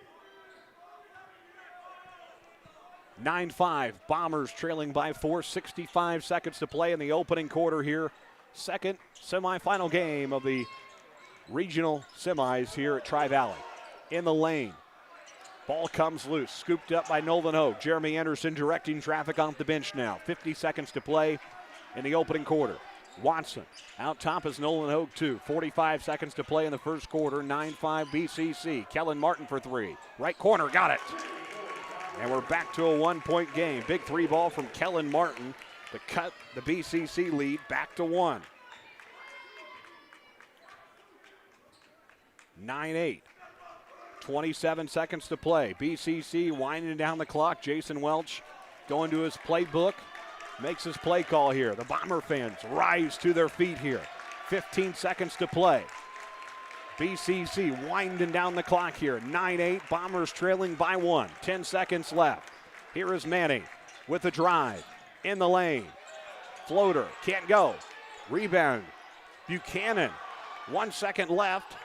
9-5, Bombers trailing by 4, 65 seconds to play in the opening quarter here. Second semifinal game of the regional semis here at Tri-Valley. In the lane, ball comes loose, scooped up by Nolan Hogue. Jeremy Anderson directing traffic off the bench now. 50 seconds to play in the opening quarter. Watson out top is Nolan Hogue 2. 45 seconds to play in the first quarter. 9-5 BCC. Kellen Martin for 3. Right corner, got it. And we're back to a 1-point game. Big 3 ball from Kellen Martin to cut the BCC lead back to 1. 9-8. 27 seconds to play. BCC winding down the clock. Jason Welch going to his playbook. Makes his play call here. The Bomber fans rise to their feet here. 15 seconds to play. BCC winding down the clock here. 9-8. Bombers trailing by 1. 10 seconds left. Here is Manning with the drive. In the lane. Floater. Can't go. Rebound. Buchanan. 1 second left.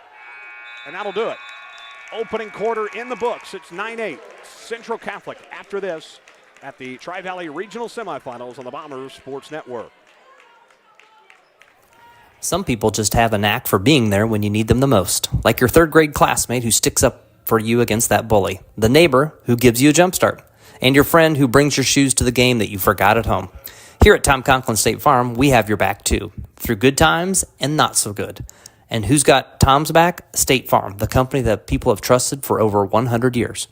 And that'll do it. Opening quarter in the books. It's 9-8. Central Catholic after this at the Tri-Valley Regional Semifinals on the Bombers Sports Network. Some people just have a knack for being there when you need them the most, like your third grade classmate who sticks up for you against that bully, the neighbor who gives you a jump start, and your friend who brings your shoes to the game that you forgot at home. Here at Tom Conklin State Farm, we have your back too, through good times and not so good. And who's got Tom's back? State Farm, the company that people have trusted for over 100 years.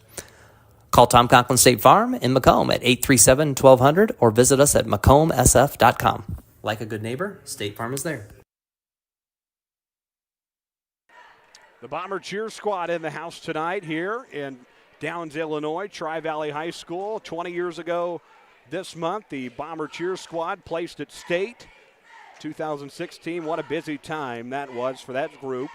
Call Tom Conklin State Farm in Macomb at 837-1200 or visit us at macombsf.com. Like a good neighbor, State Farm is there. The Bomber cheer squad in the house tonight here in Downs, Illinois, Tri-Valley High School. 20 years ago this month, the Bomber cheer squad placed at state. 2016, what a busy time that was for that group.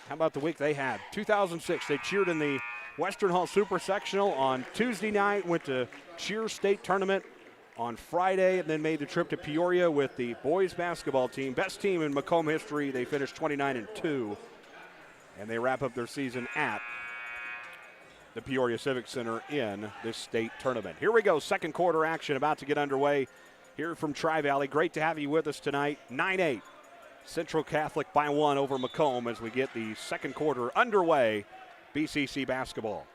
How about the week they had? 2006, they cheered in the Western Hall Super Sectional on Tuesday night, went to cheer state tournament on Friday, and then made the trip to Peoria with the boys basketball team. Best team in Macomb history. They finished 29-2, and they wrap up their season at the Peoria Civic Center in this state tournament. Here we go, second quarter action about to get underway here from Tri-Valley. Great to have you with us tonight. 9-8, Central Catholic by 1 over Macomb as we get the second quarter underway. BCC basketball.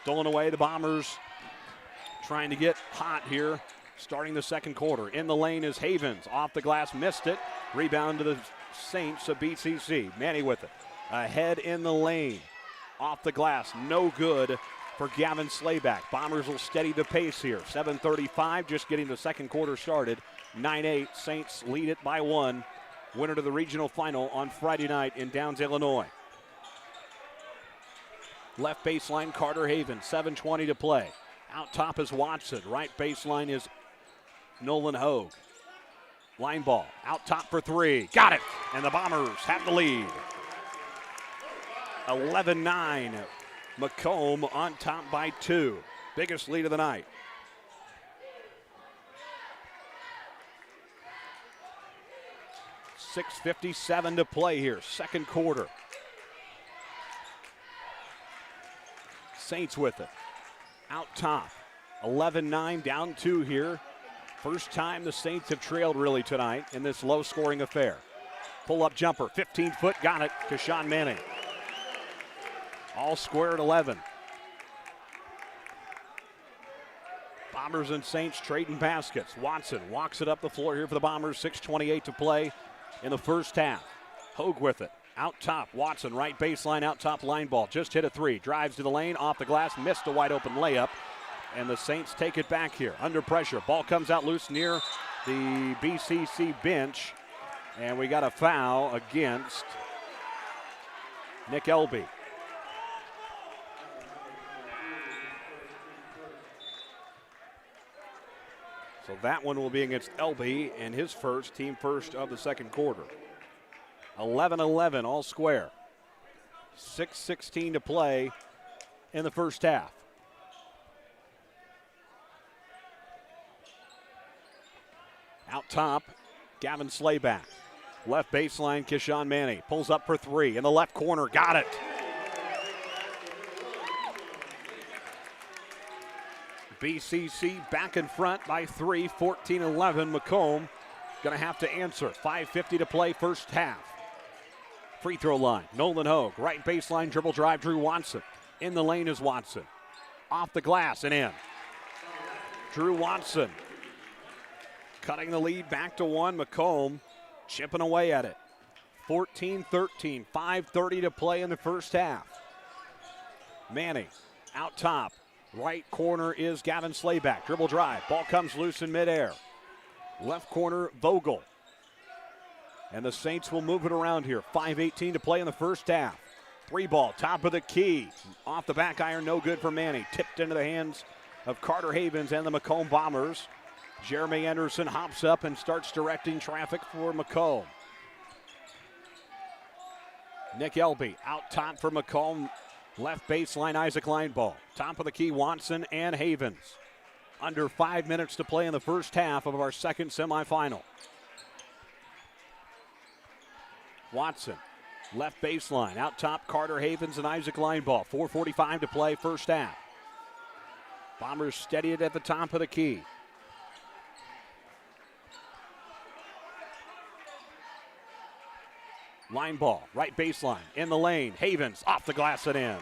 Stolen away, the Bombers trying to get hot here, starting the second quarter. In the lane is Havens. Off the glass, missed it. Rebound to the Saints of BCC. Manny with it. Ahead in the lane. Off the glass, no good for Gavin Slayback. Bombers will steady the pace here. 7:35, just getting the second quarter started. 9-8, Saints lead it by 1. Winner to the regional final on Friday night in Downs, Illinois. Left baseline, Carter Havens, 7:20 to play. Out top is Watson. Right baseline is Nolan Hogue. Line ball, out top for 3. Got it! And the Bombers have the lead. 11-9. Macomb on top by 2. Biggest lead of the night. .6:57 to play here, second quarter. Saints with it. Out top. 11-9, down 2 here. First time the Saints have trailed really tonight in this low-scoring affair. Pull-up jumper, 15-foot, got it. Keshawn Manning. All square at 11. Bombers and Saints trading baskets. Watson walks it up the floor here for the Bombers. 6:28 to play in the first half. Hogue with it. Out top, Watson, right baseline, out top line ball. Just hit a 3. Drives to the lane, off the glass, missed a wide open layup. And the Saints take it back here. Under pressure. Ball comes out loose near the BCC bench. And we got a foul against Nick Elby. So that one will be against Elby and his first, team first of the second quarter. 11-11, all square. 6:16 to play in the first half. Out top, Gavin Slayback. Left baseline, Keshawn Manning. Pulls up for 3 in the left corner. Got it. BCC back in front by 3, 14-11. Macomb going to have to answer. 5:50 to play first half. Free throw line, Nolan Hogue. Right baseline, dribble drive, Drew Watson. In the lane is Watson. Off the glass and in. Drew Watson cutting the lead back to 1. Macomb chipping away at it. 14-13, 5:30 to play in the first half. Manning out top. Right corner is Gavin Slayback. Dribble drive. Ball comes loose in midair. Left corner, Vogel. And the Saints will move it around here. 5:18 to play in the first half. 3 ball, top of the key. Off the back iron, no good for Manning. Tipped into the hands of Carter Havens and the Macomb Bombers. Jeremy Anderson hops up and starts directing traffic for Macomb. Nick Elby out top for Macomb. Left baseline, Isaac Lineball. Top of the key, Watson and Havens. Under 5 minutes to play in the first half of our second semifinal. Watson, left baseline. Out top, Carter Havens and Isaac Lineball. 4:45 to play first half. Bombers steady it at the top of the key. Line ball, right baseline, in the lane. Havens off the glass and in.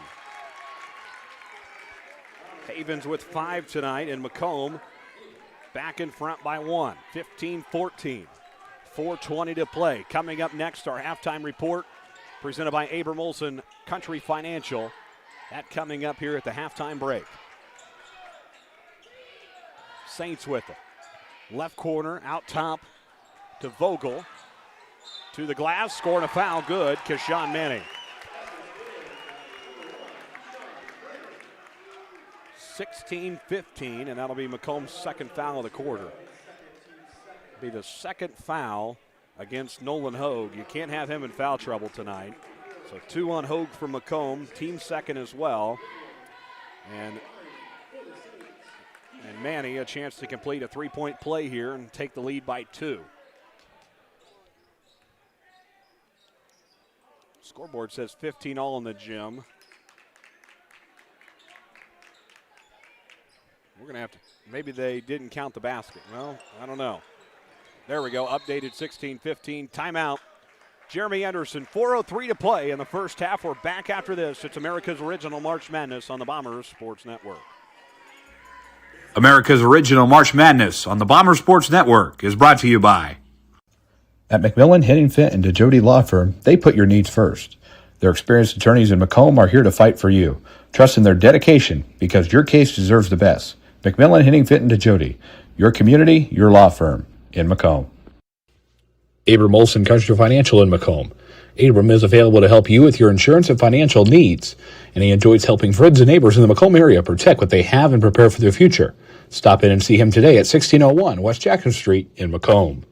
Havens with 5 tonight, and Macomb back in front by 1. 15-14. 4:20 to play. Coming up next, our halftime report presented by Abram Olson Country Financial. That coming up here at the halftime break. Saints with it. Left corner, out top to Vogel. To the glass, scoring a foul, good. Keshawn Manning. 16-15, and that'll be Macomb's second foul of the quarter. Be the second foul against Nolan Hogue. You can't have him in foul trouble tonight. So 2 on Hogue for Macomb, team second as well. And Manny a chance to complete a 3-point play here and take the lead by 2. Scoreboard says 15 all in the gym. We're going to have to, maybe they didn't count the basket. Well, I don't know. There we go, updated 16-15. Timeout Jeremy Anderson, 4:03 to play in the first half. We're back after this. It's America's Original March Madness on the Bombers Sports Network. America's Original March Madness on the Bomber Sports Network is brought to you by At McMillan, Henningfent, and DeJody Law Firm, they put your needs first. Their experienced attorneys in Macomb are here to fight for you. Trust in their dedication because your case deserves the best. McMillan, Henningfent, and DeJody, your community, your law firm in Macomb. Abram Olson Country Financial in Macomb. Abram is available to help you with your insurance and financial needs, and he enjoys helping friends and neighbors in the Macomb area protect what they have and prepare for their future. Stop in and see him today at 1601 West Jackson Street in Macomb.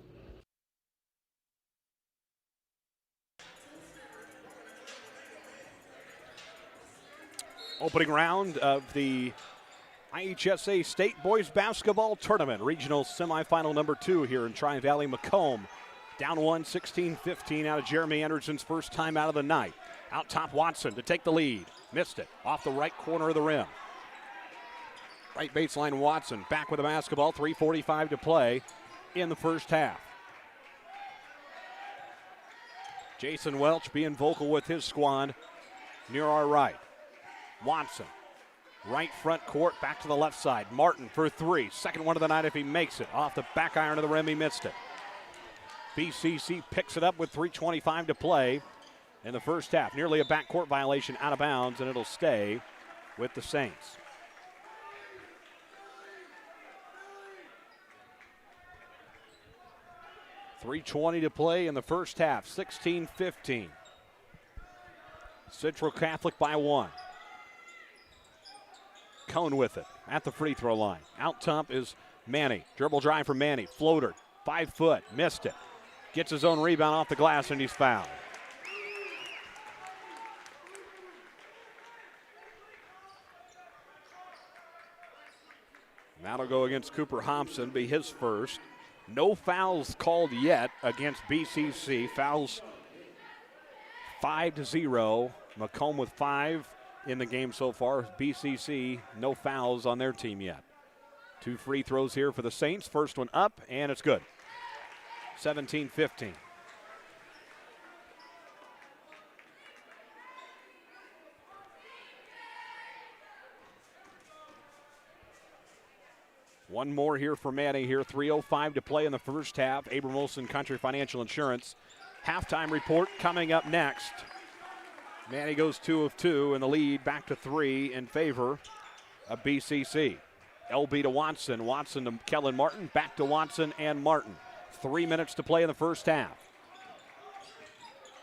Opening round of the IHSA State Boys Basketball Tournament, regional semifinal number 2 here in Tri-Valley, Macomb. Down 1, 16-15 out of Jeremy Anderson's first time out of the night. Out top, Watson to take the lead. Missed it. Off the right corner of the rim. Right baseline, Watson back with the basketball. 3:45 to play in the first half. Jason Welch being vocal with his squad near our right. Watson, right front court, back to the left side. Martin for 3. Second one of the night if he makes it. Off the back iron of the rim, he missed it. BCC picks it up with 3:25 to play in the first half. Nearly a backcourt violation out of bounds, and it'll stay with the Saints. .320 to play in the first half, 16-15. Central Catholic by 1. Cone with it at the free throw line. Out top is Manny. Dribble drive for Manny. Floater, 5 foot, missed it. Gets his own rebound off the glass, and he's fouled. That'll go against Cooper Hobson, be his first. No fouls called yet against BCC. Fouls 5-0. Macomb with 5 in the game so far. BCC, no fouls on their team yet. 2 free throws here for the Saints. First one up, and it's good. 17-15. One more here for Manny here. 3:05 to play in the first half. Abram Olson Country Financial Insurance. Halftime report coming up next. Manny goes 2 of 2 in the lead, back to 3 in favor of BCC. LB to Watson. Watson to Kellen Martin. Back to Watson and Martin. 3 minutes to play in the first half.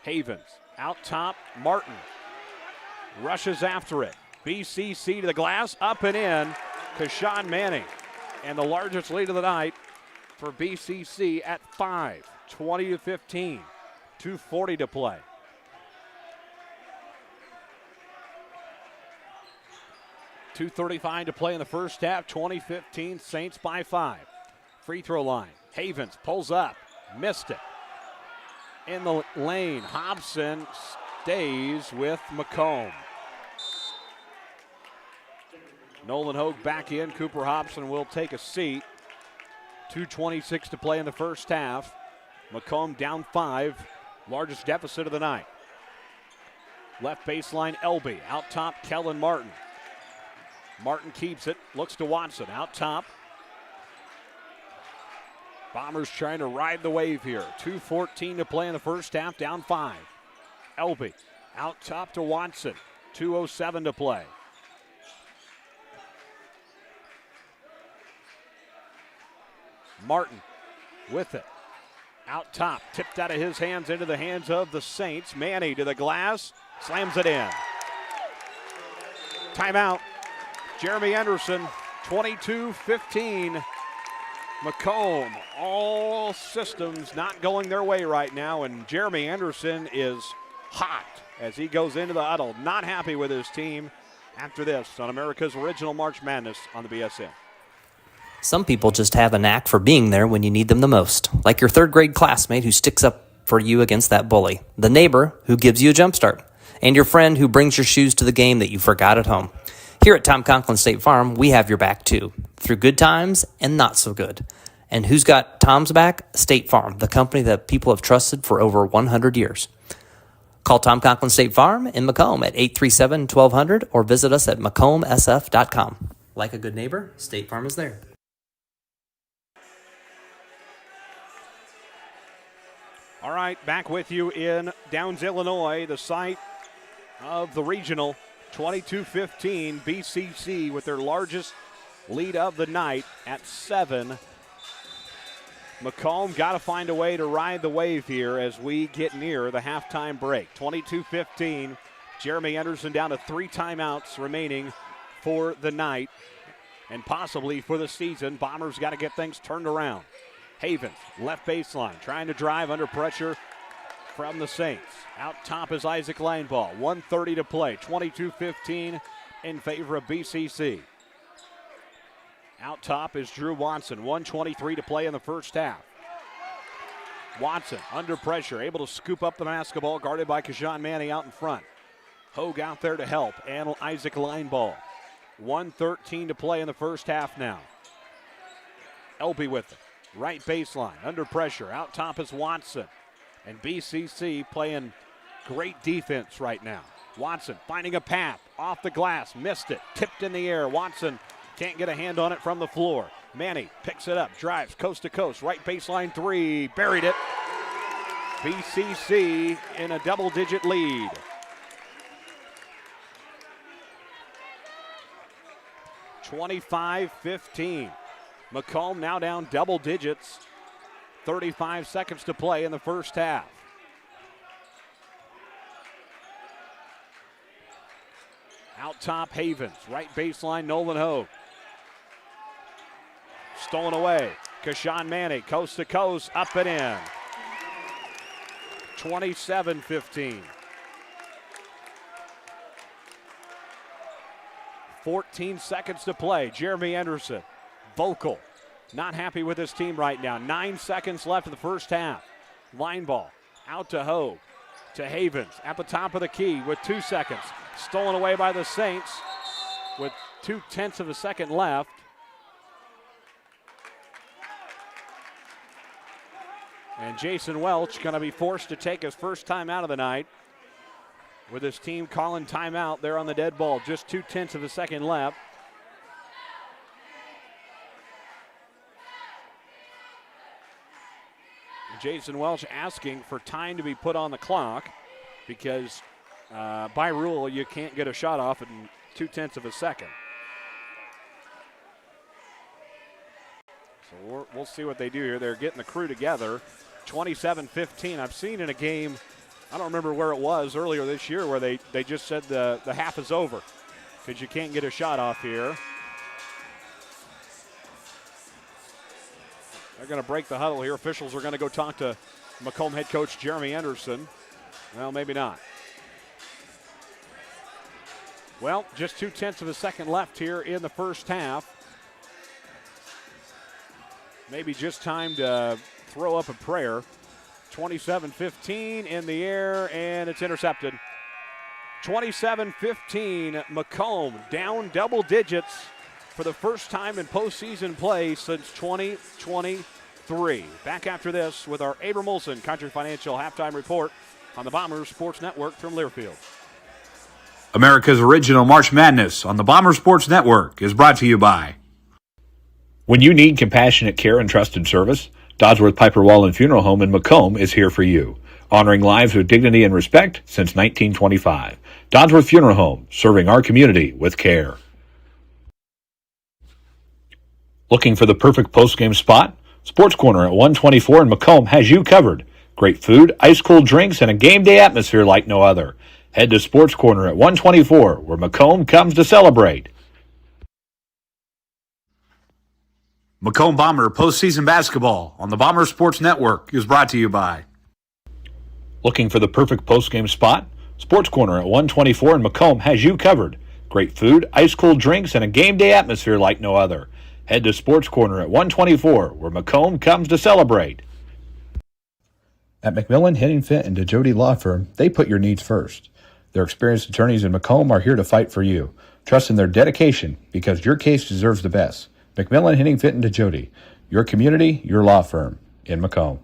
Havens out top. Martin rushes after it. BCC to the glass. Up and in. Kashawn Manning. And the largest lead of the night for BCC at 5. 20-15. 2:40 to play. .235 to play in the first half. 20-15. Saints by 5. Free throw line. Havens pulls up. Missed it. In the lane. Hobson stays with Macomb. Nolan Hogue back in. Cooper Hobson will take a seat. 2:26 to play in the first half. Macomb down 5. Largest deficit of the night. Left baseline, Elby. Out top, Kellen Martin. Martin keeps it. Looks to Watson. Out top. Bombers trying to ride the wave here. 2:14 to play in the first half. Down 5. Elby. Out top to Watson. 2:07 to play. Martin with it. Out top. Tipped out of his hands into the hands of the Saints. Manny to the glass. Slams it in. Timeout. Jeremy Anderson, 22-15. Macomb, all systems not going their way right now, and Jeremy Anderson is hot as he goes into the huddle. Not happy with his team after this on America's Original March Madness on the BSN. Some people just have a knack for being there when you need them the most, like your third grade classmate who sticks up for you against that bully, the neighbor who gives you a jump start, and your friend who brings your shoes to the game that you forgot at home. Here at Tom Conklin State Farm, we have your back too, through good times and not so good. And who's got Tom's back? State Farm, the company that people have trusted for over 100 years. Call Tom Conklin State Farm in Macomb at 837-1200 or visit us at macombsf.com. Like a good neighbor, State Farm is there. All right, back with you in Downs, Illinois, the site of the regional. 22-15 BCC with their largest lead of the night at 7. Macomb got to find a way to ride the wave here as we get near the halftime break. 22-15. Jeremy Anderson down to 3 timeouts remaining for the night and possibly for the season. Bombers got to get things turned around. Havens, left baseline, trying to drive under pressure from the Saints. Out top is Isaac Lineball. 1:30 to play. 22-15 in favor of BCC. Out top is Drew Watson. 1:23 to play in the first half. Watson under pressure, able to scoop up the basketball, guarded by Kashawn Manning out in front. Hogue out there to help, and Isaac Lineball. 1:13 to play in the first half now. Elby with it. Right baseline, under pressure. Out top is Watson. And BCC playing great defense right now. Watson finding a path off the glass. Missed it. Tipped in the air. Watson can't get a hand on it from the floor. Manny picks it up. Drives coast to coast. Right baseline 3. Buried it. BCC in a double-digit lead. (25-15). Macomb now down double digits. 35 seconds to play in the first half. Out top, Havens. Right baseline, Nolan Hogue. Stolen away. Kashawn Manning, coast to coast, up and in. 27-15. 14 seconds to play. Jeremy Anderson. Vocal, not happy with his team right now. 9 seconds left in the first half. Line ball out to Hogue, to Havens at the top of the key with 2 seconds. Stolen away by the Saints with 0.2 of a second left. And Jason Welch going to be forced to take his first time out of the night with his team calling timeout there on the dead ball. Just 0.2 of a second left. Jason Welch asking for time to be put on the clock because by rule you can't get a shot off in 0.2 of a second. So we'll see what they do here. They're getting the crew together. 27-15. I've seen in a game, I don't remember where it was earlier this year, where they just said the half is over because you can't get a shot off here. They're going to break the huddle here. Officials are going to go talk to Macomb head coach Jeremy Anderson. Well, maybe not. Well, just 0.2 of a second left here in the first half. Maybe just time to throw up a prayer. 27-15 in the air, and it's intercepted. 27-15, Macomb down double digits for the first time in postseason play since 2023. Back after this with our Abram Olson Country Financial halftime report on the Bombers Sports Network from Learfield. America's original March Madness on the Bomber Sports Network is brought to you by. When you need compassionate care and trusted service, Dodsworth Piper Wall Funeral Home in Macomb is here for you, honoring lives with dignity and respect since 1925. Dodsworth Funeral Home, serving our community with care. Looking for the perfect post-game spot? Sports Corner at 124 in Macomb has you covered. Great food, ice-cold drinks, and a game day atmosphere like no other. Head to Sports Corner at 124, where Macomb comes to celebrate. Macomb Bomber postseason basketball on the Bomber Sports Network is brought to you by. Looking for the perfect post-game spot? Sports Corner at 124 in Macomb has you covered. Great food, ice-cold drinks, and a game day atmosphere like no other. Head to Sports Corner at 124, where Macomb comes to celebrate. At McMillan, Henningfit, and DeJody Law Firm, they put your needs first. Their experienced attorneys in Macomb are here to fight for you. Trust in their dedication because your case deserves the best. McMillan, Henningfit, and DeJody. Your community, your law firm in Macomb.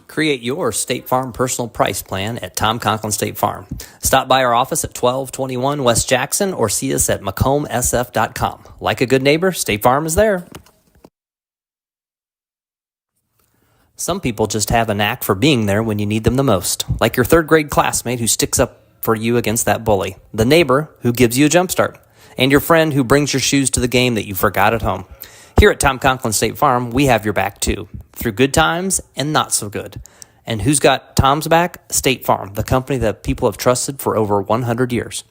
Create your State Farm personal price plan at Tom Conklin State Farm. Stop by our office at 1221 West Jackson or see us at MacomBSF.com. Like a good neighbor, State Farm is there. Some people just have a knack for being there when you need them the most, like your third grade classmate who sticks up for you against that bully, the neighbor who gives you a jump start, and your friend who brings your shoes to the game that you forgot at home. Here at Tom Conklin State Farm, we have your back too, through good times and not so good. And who's got Tom's back? State Farm, the company that people have trusted for over 100 years.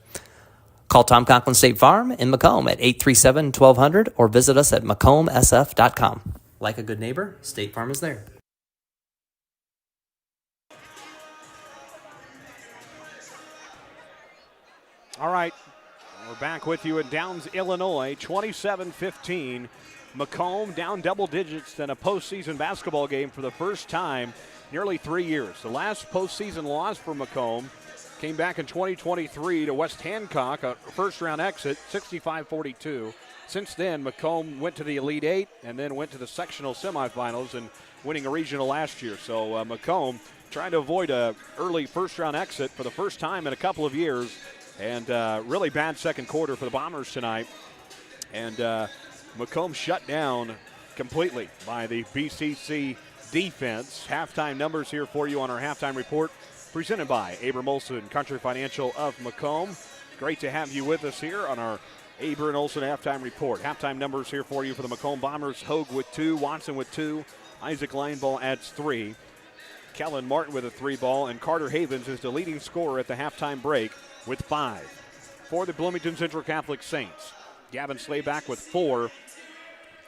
Call Tom Conklin State Farm in Macomb at 837-1200 or visit us at MacomBSF.com. Like a good neighbor, State Farm is there. All right, we're back with you in Downs, Illinois, 27-15. Macomb down double digits in a postseason basketball game for the first time nearly 3 years. The last postseason loss for Macomb came back in 2023 to West Hancock, a first-round exit, 65-42. Since then, Macomb went to the Elite Eight and then went to the sectional semifinals and winning a regional last year. So Macomb trying to avoid a early first-round exit for the first time in a couple of years. And really bad second quarter for the Bombers tonight. And Macomb shut down completely by the BCC defense. Halftime numbers here for you on our halftime report, presented by Abram Olson Country Financial of Macomb. Great to have you with us here on our Abram Olson halftime report. Halftime numbers here for you for the Macomb Bombers. Hogue with 2, Watson with 2, Isaac Lineball adds 3, Kellen Martin with a 3 ball, and Carter Havens is the leading scorer at the halftime break with 5. For the Bloomington Central Catholic Saints, Gavin Slayback with 4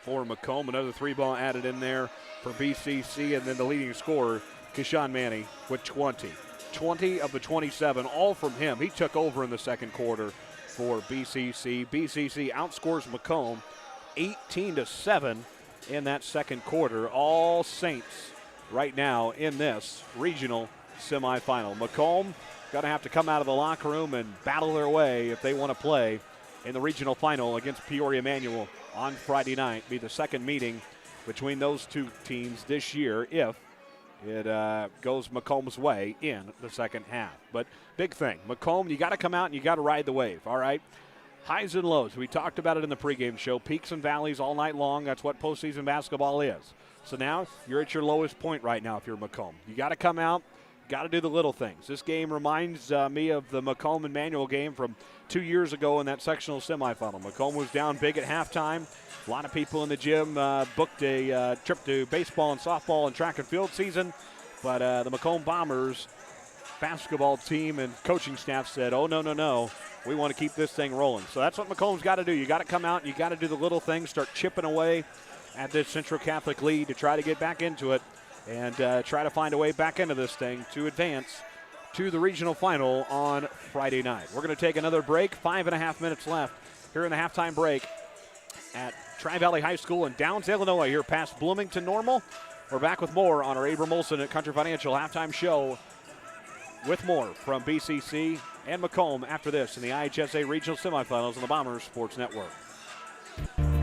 for Macomb. Another 3 ball added in there for BCC, and then the leading scorer, Keshawn Manny, with 20. 20 of the 27, all from him. He took over in the second quarter for BCC. BCC outscores Macomb 18-7 in that second quarter. All Saints right now in this regional semifinal. Macomb going to have to come out of the locker room and battle their way if they want to play in the regional final against Peoria Manual on Friday night. Be the second meeting between those two teams this year if it goes Macomb's way in the second half. But big thing, Macomb, you got to come out and you got to ride the wave, all right? Highs and lows. We talked about it in the pregame show. Peaks and valleys all night long. That's what postseason basketball is. So now you're at your lowest point right now if you're Macomb. You got to come out. Got to do the little things. This game reminds me of the Macomb and Manual game from 2 years ago in that sectional semifinal. Macomb was down big at halftime. A lot of people in the gym booked a trip to baseball and softball and track and field season. But the Macomb Bombers basketball team and coaching staff said, oh, no. We want to keep this thing rolling. So that's what Macomb's got to do. You got to come out and you got to do the little things, start chipping away at this Central Catholic lead to try to get back into it. And try to find a way back into this thing to advance to the regional final on Friday night. We're going to take another break. 5.5 minutes left here in the halftime break at Tri-Valley High School in Downs, Illinois, here past Bloomington Normal. We're back with more on our Abram Olson at Country Financial halftime show with more from BCC and Macomb after this in the IHSA Regional Semifinals on the Bombers Sports Network.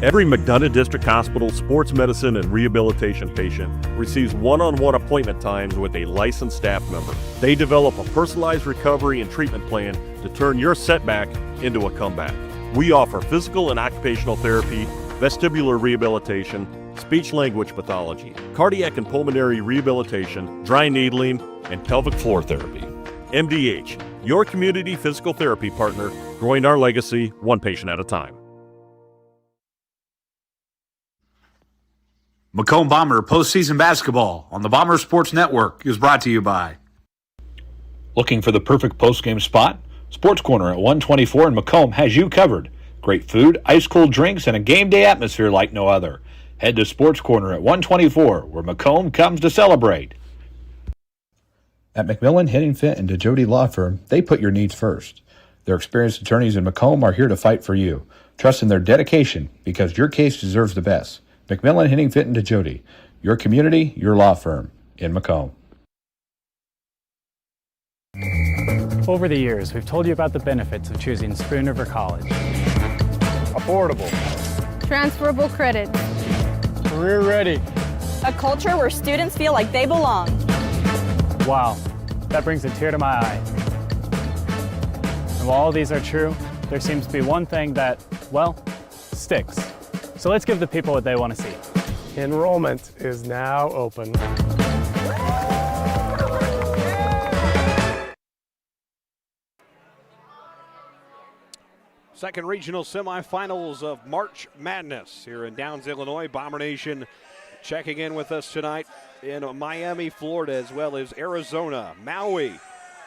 Every McDonough District Hospital sports medicine and rehabilitation patient receives one-on-one appointment times with a licensed staff member. They develop a personalized recovery and treatment plan to turn your setback into a comeback. We offer physical and occupational therapy, vestibular rehabilitation, speech-language pathology, cardiac and pulmonary rehabilitation, dry needling, and pelvic floor therapy. MDH, your community physical therapy partner, growing our legacy one patient at a time. Macomb Bomber postseason basketball on the Bomber Sports Network is brought to you by. Looking for the perfect postgame spot? Sports Corner at 124 in Macomb has you covered. Great food, ice-cold drinks, and a game day atmosphere like no other. Head to Sports Corner at 124 where Macomb comes to celebrate. At McMillan, Henningfit, and DeJody Law Firm, they put your needs first. Their experienced attorneys in Macomb are here to fight for you. Trust in their dedication because your case deserves the best. McMillan, Henningfit, and DeJody, your community, your law firm in Macomb. Over the years, we've told you about the benefits of choosing Spoon River College. Affordable, Transferable credit. Career ready. A culture where students feel like they belong. Wow, that brings a tear to my eye. And while all these are true, there seems to be one thing that, well, sticks. So let's give the people what they want to see. Enrollment is now open. Second regional semifinals of March Madness here in Downs, Illinois. Bomber Nation checking in with us tonight in Miami, Florida, as well as Arizona, Maui,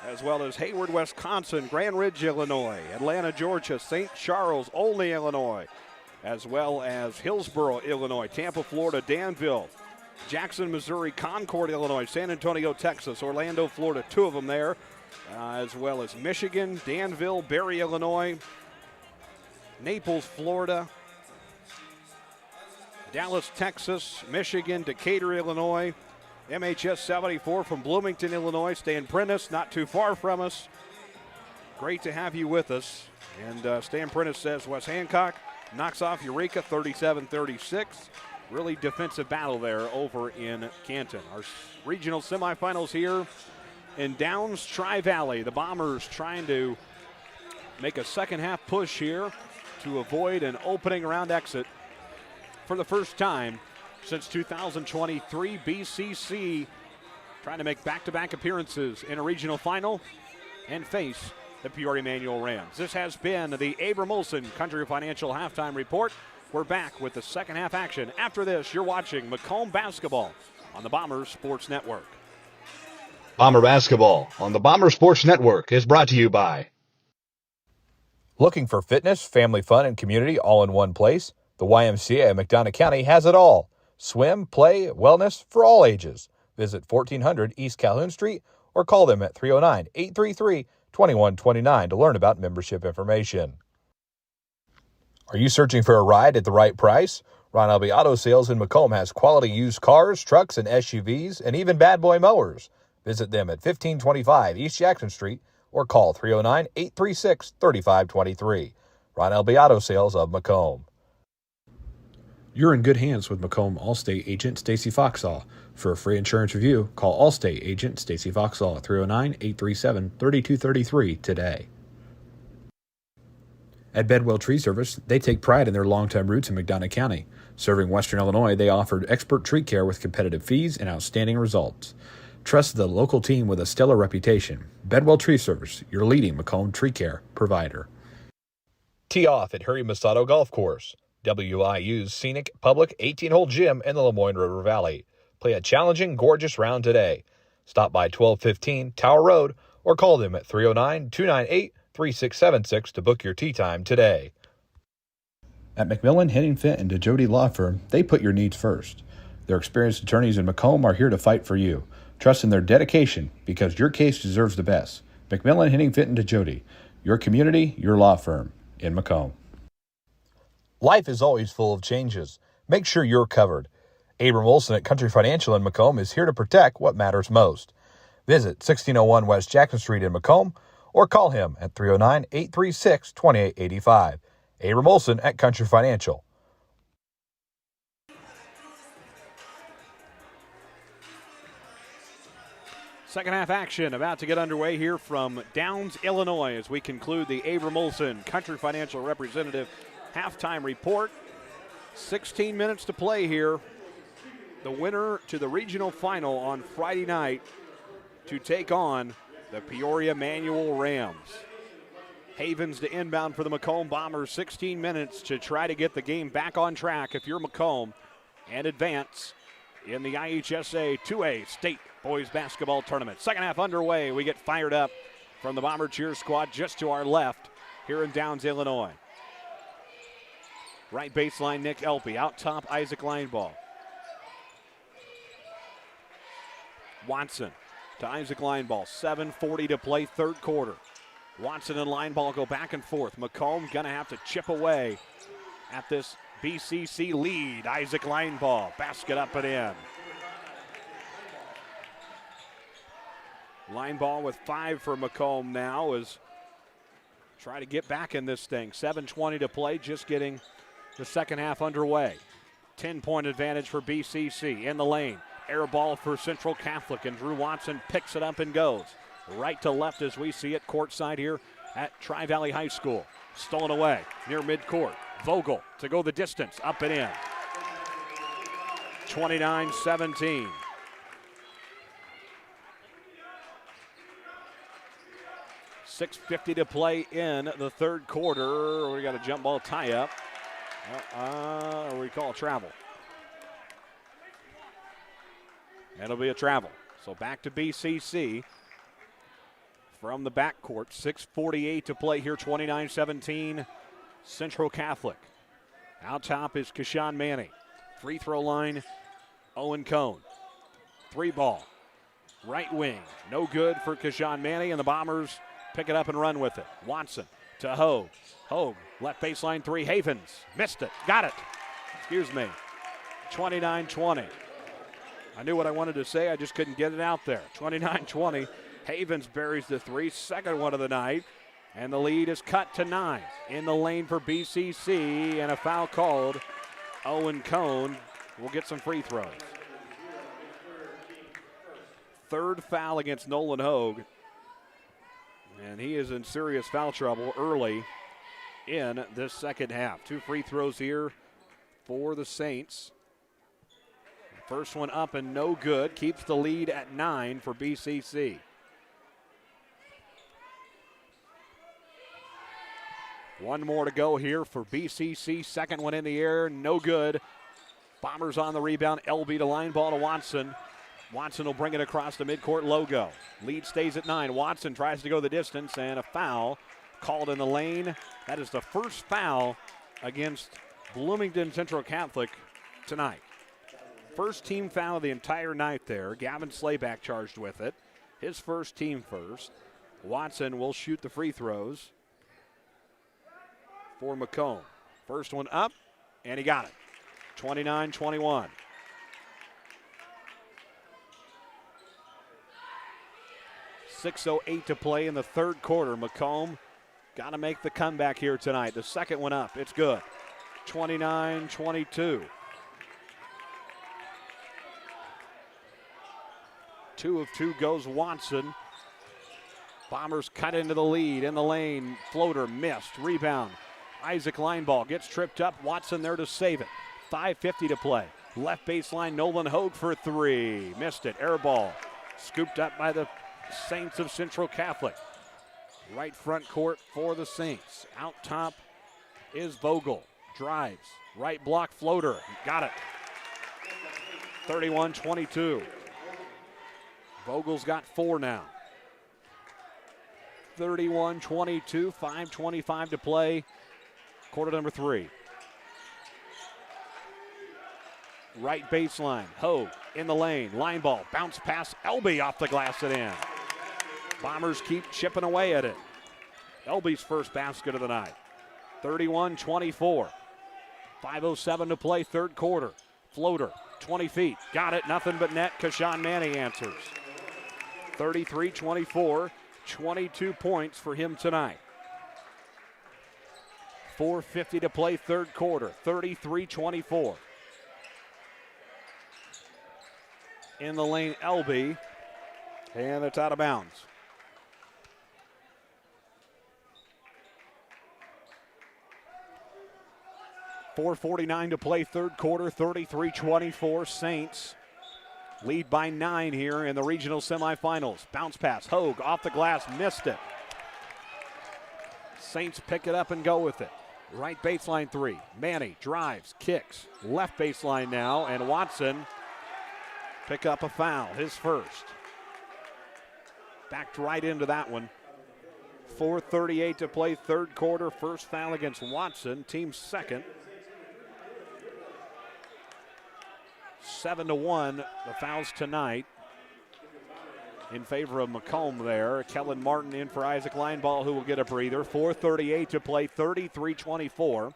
as well as Hayward, Wisconsin, Grand Ridge, Illinois, Atlanta, Georgia, St. Charles, Olney, Illinois, as well as Hillsboro, Illinois, Tampa, Florida, Danville, Jackson, Missouri, Concord, Illinois, San Antonio, Texas, Orlando, Florida, two of them there, as well as Michigan, Danville, Barry, Illinois, Naples, Florida, Dallas, Texas, Michigan, Decatur, Illinois, MHS 74 from Bloomington, Illinois, Stan Prentice, not too far from us. Great to have you with us. And Stan Prentice says Wes Hancock knocks off Eureka 37-36. Really defensive battle there over in Canton. Our regional semifinals here in Downs Tri-Valley. The Bombers trying to make a second half push here to avoid an opening round exit for the first time since 2023. BCC trying to make back-to-back appearances in a regional final and face the Peoria Manual Rams. This has been the Abram Olson Country Financial Halftime Report. We're back with the second half action. After this, you're watching Macomb basketball on the Bomber Sports Network. Bomber basketball on the Bomber Sports Network is brought to you by. Looking for fitness, family fun, and community all in one place? The YMCA of McDonough County has it all. Swim, play, wellness for all ages. Visit 1400 East Calhoun Street or call them at 309-833-2129 to learn about membership information. Are you searching for a ride at the right price? Ron Elby Auto Sales in Macomb has quality used cars, trucks, and SUVs, and even bad boy mowers. Visit them at 1525 East Jackson Street or call 309-836-3523. Ron Elby Auto Sales of Macomb. You're in good hands with Macomb Allstate agent Stacy Foxall. For a free insurance review, call Allstate agent Stacy Foxall at 309-837-3233 today. At Bedwell Tree Service, they take pride in their long-time roots in McDonough County. Serving Western Illinois, they offered expert tree care with competitive fees and outstanding results. Trust the local team with a stellar reputation. Bedwell Tree Service, your leading Macomb tree care provider. Tee off at Harry Masato Golf Course, WIU's scenic public 18-hole gym in the Lemoyne River Valley. Play a challenging, gorgeous round today. Stop by 1215 Tower Road or call them at 309-298-3676 to book your tee time today. At McMillan, Henningfit, and DeJody Law Firm, they put your needs first. Their experienced attorneys in Macomb are here to fight for you. Trust in their dedication because your case deserves the best. McMillan, Henningfit, and DeJody, your community, your law firm in Macomb. Life is always full of changes. Make sure you're covered. Abram Olson at Country Financial in Macomb is here to protect what matters most. Visit 1601 West Jackson Street in Macomb or call him at 309-836-2885. Abram Olson at Country Financial. Second half action about to get underway here from Downs, Illinois, as we conclude the Abram Olson Country Financial Representative halftime report. 16 minutes to play here. The winner to the regional final on Friday night to take on the Peoria Manual Rams. Havens to inbound for the Macomb Bombers. 16 minutes to try to get the game back on track if you're Macomb and advance in the IHSA 2A State Boys Basketball Tournament. Second half underway. We get fired up from the Bomber cheer squad just to our left here in Downs, Illinois. Right baseline, Nick Elpy. Out top, Isaac Lineball. Watson to Isaac Lineball. 7:40 to play, third quarter. Watson and Lineball go back and forth. Macomb gonna have to chip away at this BCC lead. Isaac Lineball, basket up and in. Lineball with 5 for Macomb now as try to get back in this thing. 7:20 to play, just getting the second half underway. 10-point advantage for BCC in the lane. Air ball for Central Catholic, and Drew Watson picks it up and goes. Right to left as we see it courtside here at Tri-Valley High School. Stolen away near midcourt. Vogel to go the distance, up and in. 29-17. .650 to play in the third quarter. We got a jump ball tie-up. We call it travel. It'll be a travel. So back to BCC from the backcourt. 6:48 to play here, 29-17. Central Catholic. Out top is Kashawn Manning. Free throw line, Owen Cone. 3 ball. Right wing. No good for Kashawn Manning, and the Bombers pick it up and run with it. Watson to Hogue. Hogue, left baseline 3. Havens missed it. Got it. Excuse me. 29-20. I knew what I wanted to say. I just couldn't get it out there. 29-20. Havens buries the 3. Second one of the night. And the lead is cut to 9. In the lane for BCC, and a foul called. Owen Cone will get some free throws. Third foul against Nolan Hogue. And he is in serious foul trouble early in this second half. 2 free throws here for the Saints. First one up and no good. Keeps the lead at 9 for BCC. One more to go here for BCC. Second one in the air, no good. Bombers on the rebound. LB to line ball to Watson. Watson will bring it across the midcourt logo. Lead stays at 9. Watson tries to go the distance, and a foul called in the lane. That is the first foul against Bloomington Central Catholic tonight. First team foul of the entire night there. Gavin Slayback charged with it. His first, team first. Watson will shoot the free throws for Macomb. First one up, and he got it. 29-21. .608 to play in the third quarter. Macomb got to make the comeback here tonight. The second one up, it's good. 29-22. 2 of 2 goes Watson. Bombers cut into the lead in the lane. Floater missed. Rebound. Isaac Lineball gets tripped up. Watson there to save it. 5:50 to play. Left baseline, Nolan Hogue for 3. Missed it. Air ball. Scooped up by the Saints of Central Catholic. Right front court for the Saints. Out top is Vogel. Drives. Right block floater. Got it. 31-22. Vogel's got 4 now. 31-22, 5:25 to play. Quarter number 3. Right baseline. Hogue in the lane. Line ball. Bounce pass. Elby off the glass and in. Bombers keep chipping away at it. Elby's first basket of the night. 31-24. 5:07 to play, third quarter. Floater. 20 feet. Got it. Nothing but net. Kashawn Manning answers. 33-24. 22 points for him tonight. 4:50 to play, third quarter. 33-24. In the lane, LB. And it's out of bounds. .449 to play, third quarter. 33-24. Saints lead by 9 here in the regional semifinals. Bounce pass. Hogue off the glass. Missed it. Saints pick it up and go with it. Right baseline 3. Manny drives, kicks. Left baseline now, and Watson pick up a foul, his first. Backed right into that one. 4:38 to play, third quarter. First foul against Watson, team second. 7-1, the fouls tonight in favor of Macomb there. Kellen Martin in for Isaac Lineball, who will get a breather. 4:38 to play, 33-24.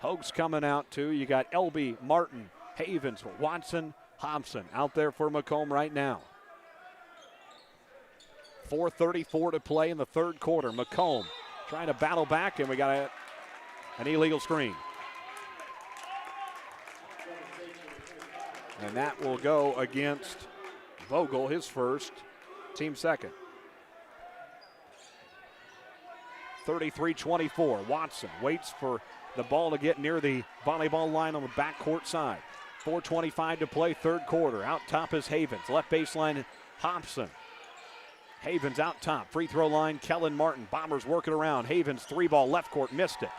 Hogue's coming out too. You got LB, Martin, Havens, Watson, Hobson out there for Macomb right now. 4:34 to play in the third quarter. Macomb trying to battle back, and we got an illegal screen. And that will go against Vogel, his first, team second. 33-24. Watson waits for the ball to get near the volleyball line on the backcourt side. 4:25 to play, third quarter. Out top is Havens. Left baseline, Hobson. Havens out top. Free throw line, Kellen Martin. Bombers working around. Havens, three ball, left court, missed it.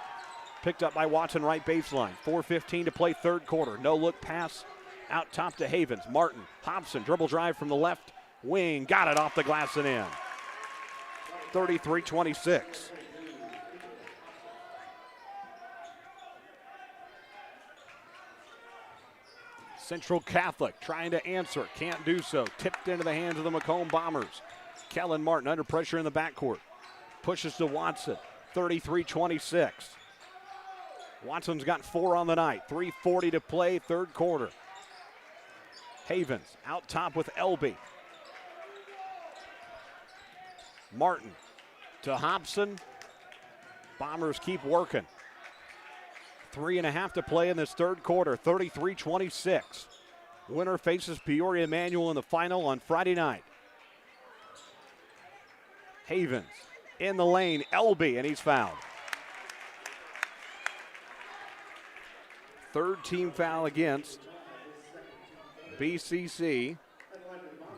Picked up by Watson, right baseline. 4:15 to play, third quarter. No look pass out top to Havens. Martin, Hobson, dribble drive from the left wing. Got it off the glass and in. 33-26. Central Catholic trying to answer. Can't do so. Tipped into the hands of the Macomb Bombers. Kellen Martin under pressure in the backcourt. Pushes to Watson. 33-26. Watson's got 4 on the night. 3:40 to play, third quarter. Havens out top with Elby. Martin to Hobson. Bombers keep working. 3.5 to play in this third quarter. 33-26. Winner faces Peoria Manual in the final on Friday night. Havens in the lane. Elby, and he's fouled. Third team foul against BCC.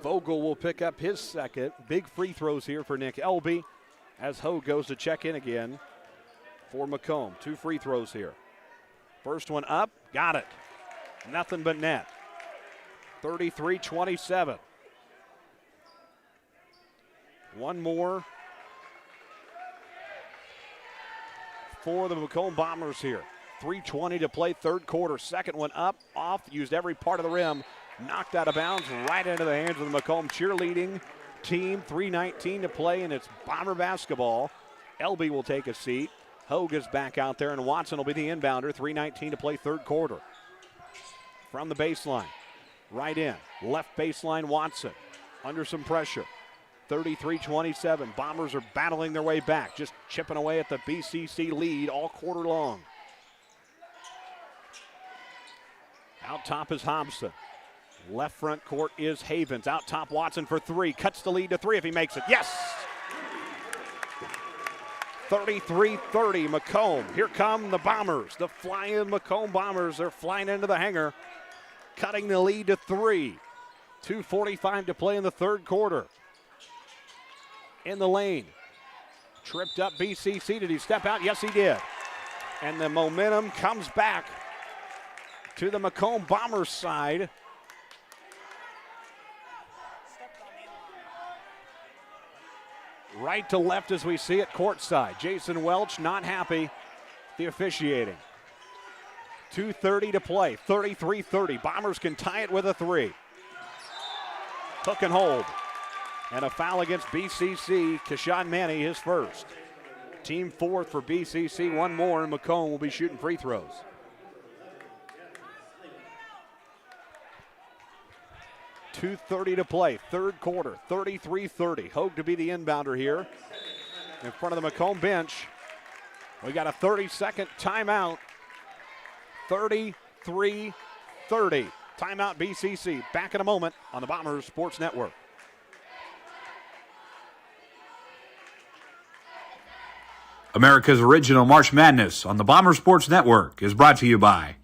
Vogel will pick up his second. Big free throws here for Nick Elby as Hogue goes to check in again for Macomb. 2 free throws here. First one up, got it. Nothing but net. 33-27. One more for the Macomb Bombers here. 3:20 to play, third quarter. Second one up, off, used every part of the rim. Knocked out of bounds, right into the hands of the Macomb cheerleading team. 3:19 to play, and it's Bomber basketball. Elby will take a seat. Hogue is back out there, and Watson will be the inbounder. 3:19 to play, third quarter. From the baseline, right in. Left baseline, Watson. Under some pressure. 33-27. Bombers are battling their way back, just chipping away at the BCC lead all quarter long. Out top is Hobson. Left front court is Havens. Out top, Watson for 3. Cuts the lead to 3 if he makes it. Yes! 33-30, Macomb. Here come the Bombers. The flying Macomb Bombers. They're flying into the hangar. Cutting the lead to 3. 2:45 to play in the third quarter. In the lane. Tripped up BCC. Did he step out? Yes, he did. And the momentum comes back to the Macomb Bombers side. Right to left as we see it courtside. Jason Welch not happy. The officiating. 2:30 to play. 33-30. Bombers can tie it with a 3. Hook and hold. And a foul against BCC. Keshawn Manny, his first. Team fourth for BCC. One more, and Macomb will be shooting free throws. .230 to play, third quarter, 33-30. Hogue to be the inbounder here. In front of the Macomb bench, we got a 30-second timeout. 33-30. Timeout BCC. Back in a moment on the Bombers Sports Network. America's original March Madness on the Bomber Sports Network is brought to you by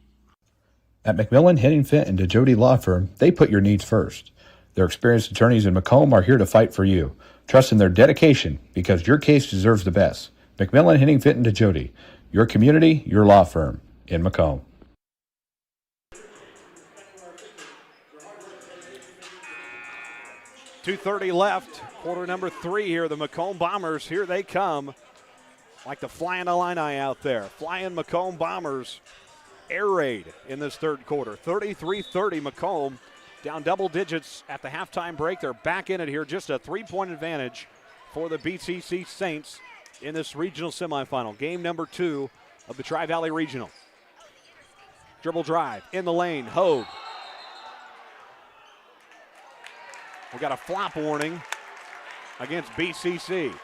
At McMillan, Henningfent, and DeJody Law Firm, they put your needs first. Their experienced attorneys in Macomb are here to fight for you. Trust in their dedication because your case deserves the best. McMillan, Henningfent, and DeJody, your community, your law firm in Macomb. .230 left, quarter number 3 here. The Macomb Bombers, here they come. Like the Flying Illini out there. Flying Macomb Bombers. Air raid in this third quarter. 33-30 Macomb. Down double digits at the halftime break. They're back in it here. Just a 3-point advantage for the BCC Saints in this regional semifinal. Game number 2 of the Tri-Valley Regional. Dribble drive in the lane. Hogue. We got a flop warning against BCC.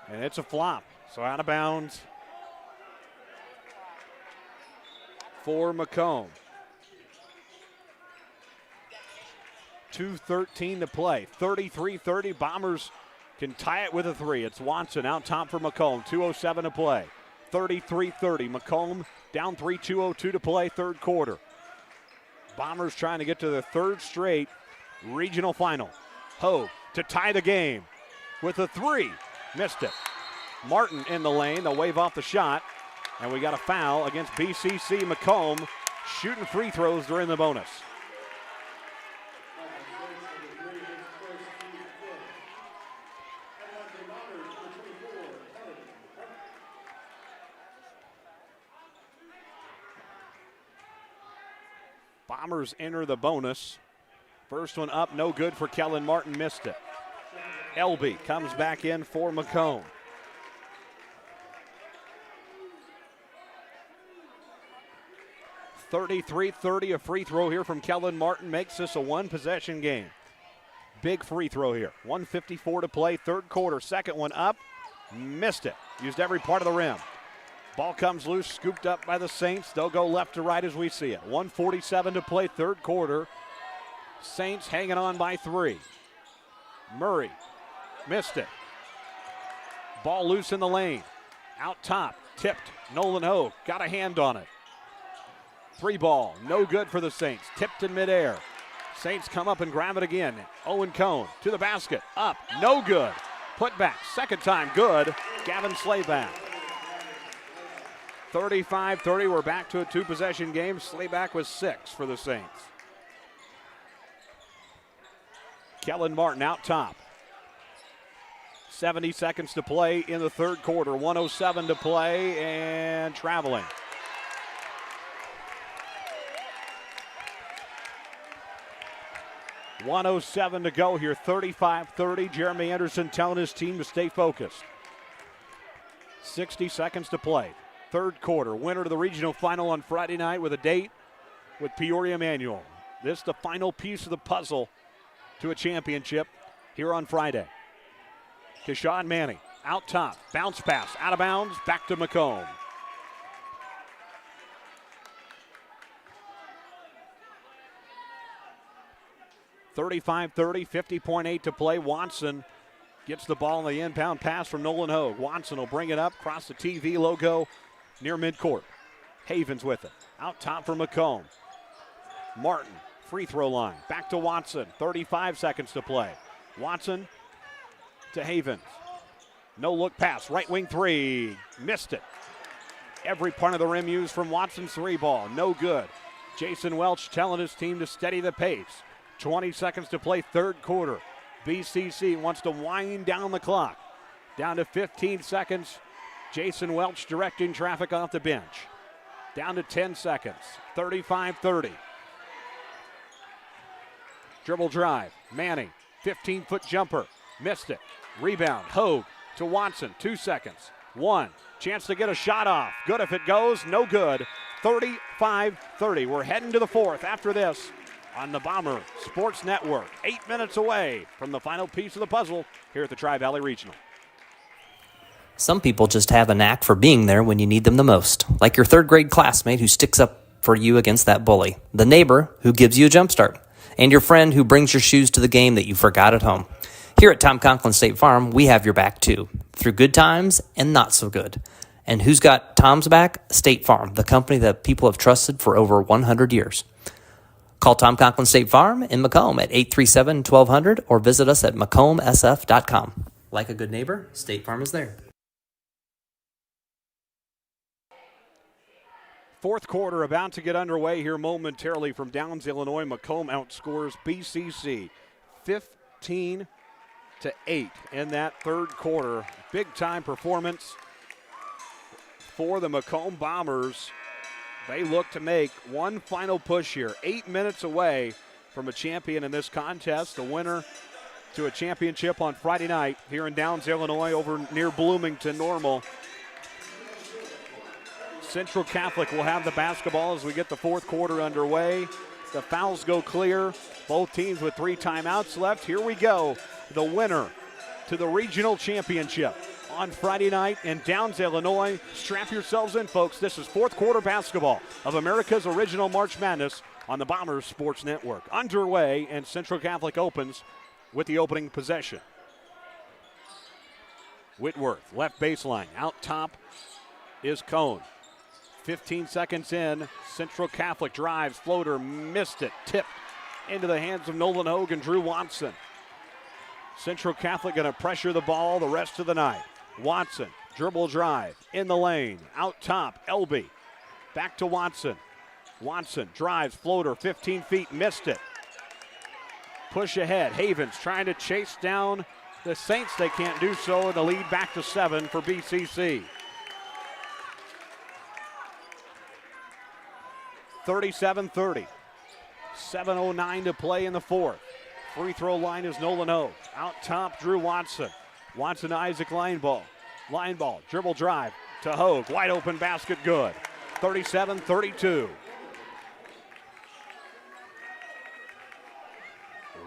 And it's a flop. So out of bounds for Macomb. 2:13 to play. 33-30. Bombers can tie it with a 3. It's Watson out top for Macomb. 2:07 to play. 33-30. Macomb down 3, 2:02 to play, third quarter. Bombers trying to get to their third straight regional final. Hogue to tie the game with a 3. Missed it. Martin in the lane. They'll wave off the shot. And we got a foul against BCC. Macomb shooting free throws during the bonus. Bombers enter the bonus. First one up, no good for Kellen Martin, missed it. Elby comes back in for Macomb. .33-30, a free throw here from Kellen Martin makes this a one-possession game. Big free throw here. 1:54 to play, third quarter. Second one up, missed it. Used every part of the rim. Ball comes loose, scooped up by the Saints. They'll go left to right as we see it. 1:47 to play, third quarter. Saints hanging on by 3. Murray missed it. Ball loose in the lane. Out top, tipped. Nolan Hogue got a hand on it. 3 ball, no good for the Saints. Tipped in midair. Saints come up and grab it again. Owen Cone to the basket. Up, no good. Put back, second time good. Gavin Slayback. 35-30, we're back to a two-possession game. Slayback was 6 for the Saints. Kellen Martin out top. 70 seconds to play in the third quarter. 1:07 to play and traveling. .107 to go here, 35-30. Jeremy Anderson telling his team to stay focused. 60 seconds to play. Third quarter, winner to the regional final on Friday night with a date with Peoria Manual. This the final piece of the puzzle to a championship here on Friday. Keshawn Manning out top, bounce pass, out of bounds, back to Macomb. .35-30, 50.8 to play. Watson gets the ball in the inbound pass from Nolan Hogue. Watson will bring it up across the TV logo near midcourt. Havens with it. Out top for Macomb. Martin, free throw line. Back to Watson. 35 seconds to play. Watson to Havens. No look pass. Right wing 3. Missed it. Every part of the rim used from Watson's 3 ball. No good. Jason Welch telling his team to steady the pace. 20 seconds to play, third quarter. BCC wants to wind down the clock. Down to 15 seconds. Jason Welch directing traffic off the bench. Down to 10 seconds. 35-30. Dribble drive. Manning, 15-foot jumper. Missed it. Rebound. Hogue to Watson. 2 seconds. 1. Chance to get a shot off. Good if it goes. No good. 35-30. We're heading to the fourth after this on the Bomber Sports Network. 8 minutes away from the final piece of the puzzle here at the Tri-Valley Regional. Some people just have a knack for being there when you need them the most, like your third grade classmate who sticks up for you against that bully, the neighbor who gives you a jump start, and your friend who brings your shoes to the game that you forgot at home. Here at Tom Conklin State Farm, we have your back too, through good times and not so good. And who's got Tom's back? State Farm, the company that people have trusted for over 100 years. Call Tom Conklin State Farm in Macomb at 837-1200 or visit us at macombsf.com. Like a good neighbor, State Farm is there. Fourth quarter about to get underway here momentarily from Downs, Illinois. Macomb outscores BCC 15-8 in that third quarter. Big time performance for the Macomb Bombers. They look to make one final push here. 8 minutes away from a champion in this contest. The winner to a championship on Friday night here in Downs, Illinois, over near Bloomington Normal. Central Catholic will have the basketball as we get the fourth quarter underway. The fouls go clear. Both teams with 3 timeouts left. Here we go. The winner to the regional championship on Friday night in Downs, Illinois. Strap yourselves in, folks. This is fourth quarter basketball of America's original March Madness on the Bombers Sports Network. Underway, and Central Catholic opens with the opening possession. Whitworth, left baseline. Out top is Cone. 15 seconds in, Central Catholic drives, floater, missed it, tipped into the hands of Nolan Hogue and Drew Watson. Central Catholic going to pressure the ball the rest of the night. Watson, dribble drive, in the lane, out top, Elby. Back to Watson. Watson drives, floater, 15 feet, missed it. Push ahead, Havens trying to chase down the Saints. They can't do so, and the lead back to 7 for BCC. 37-30. 7:09 to play in the fourth. Free throw line is Nolan Hogue. Out top, Drew Watson. Watson to Isaac Lineball. Lineball, dribble drive to Hogue. Wide open basket, good. 37-32.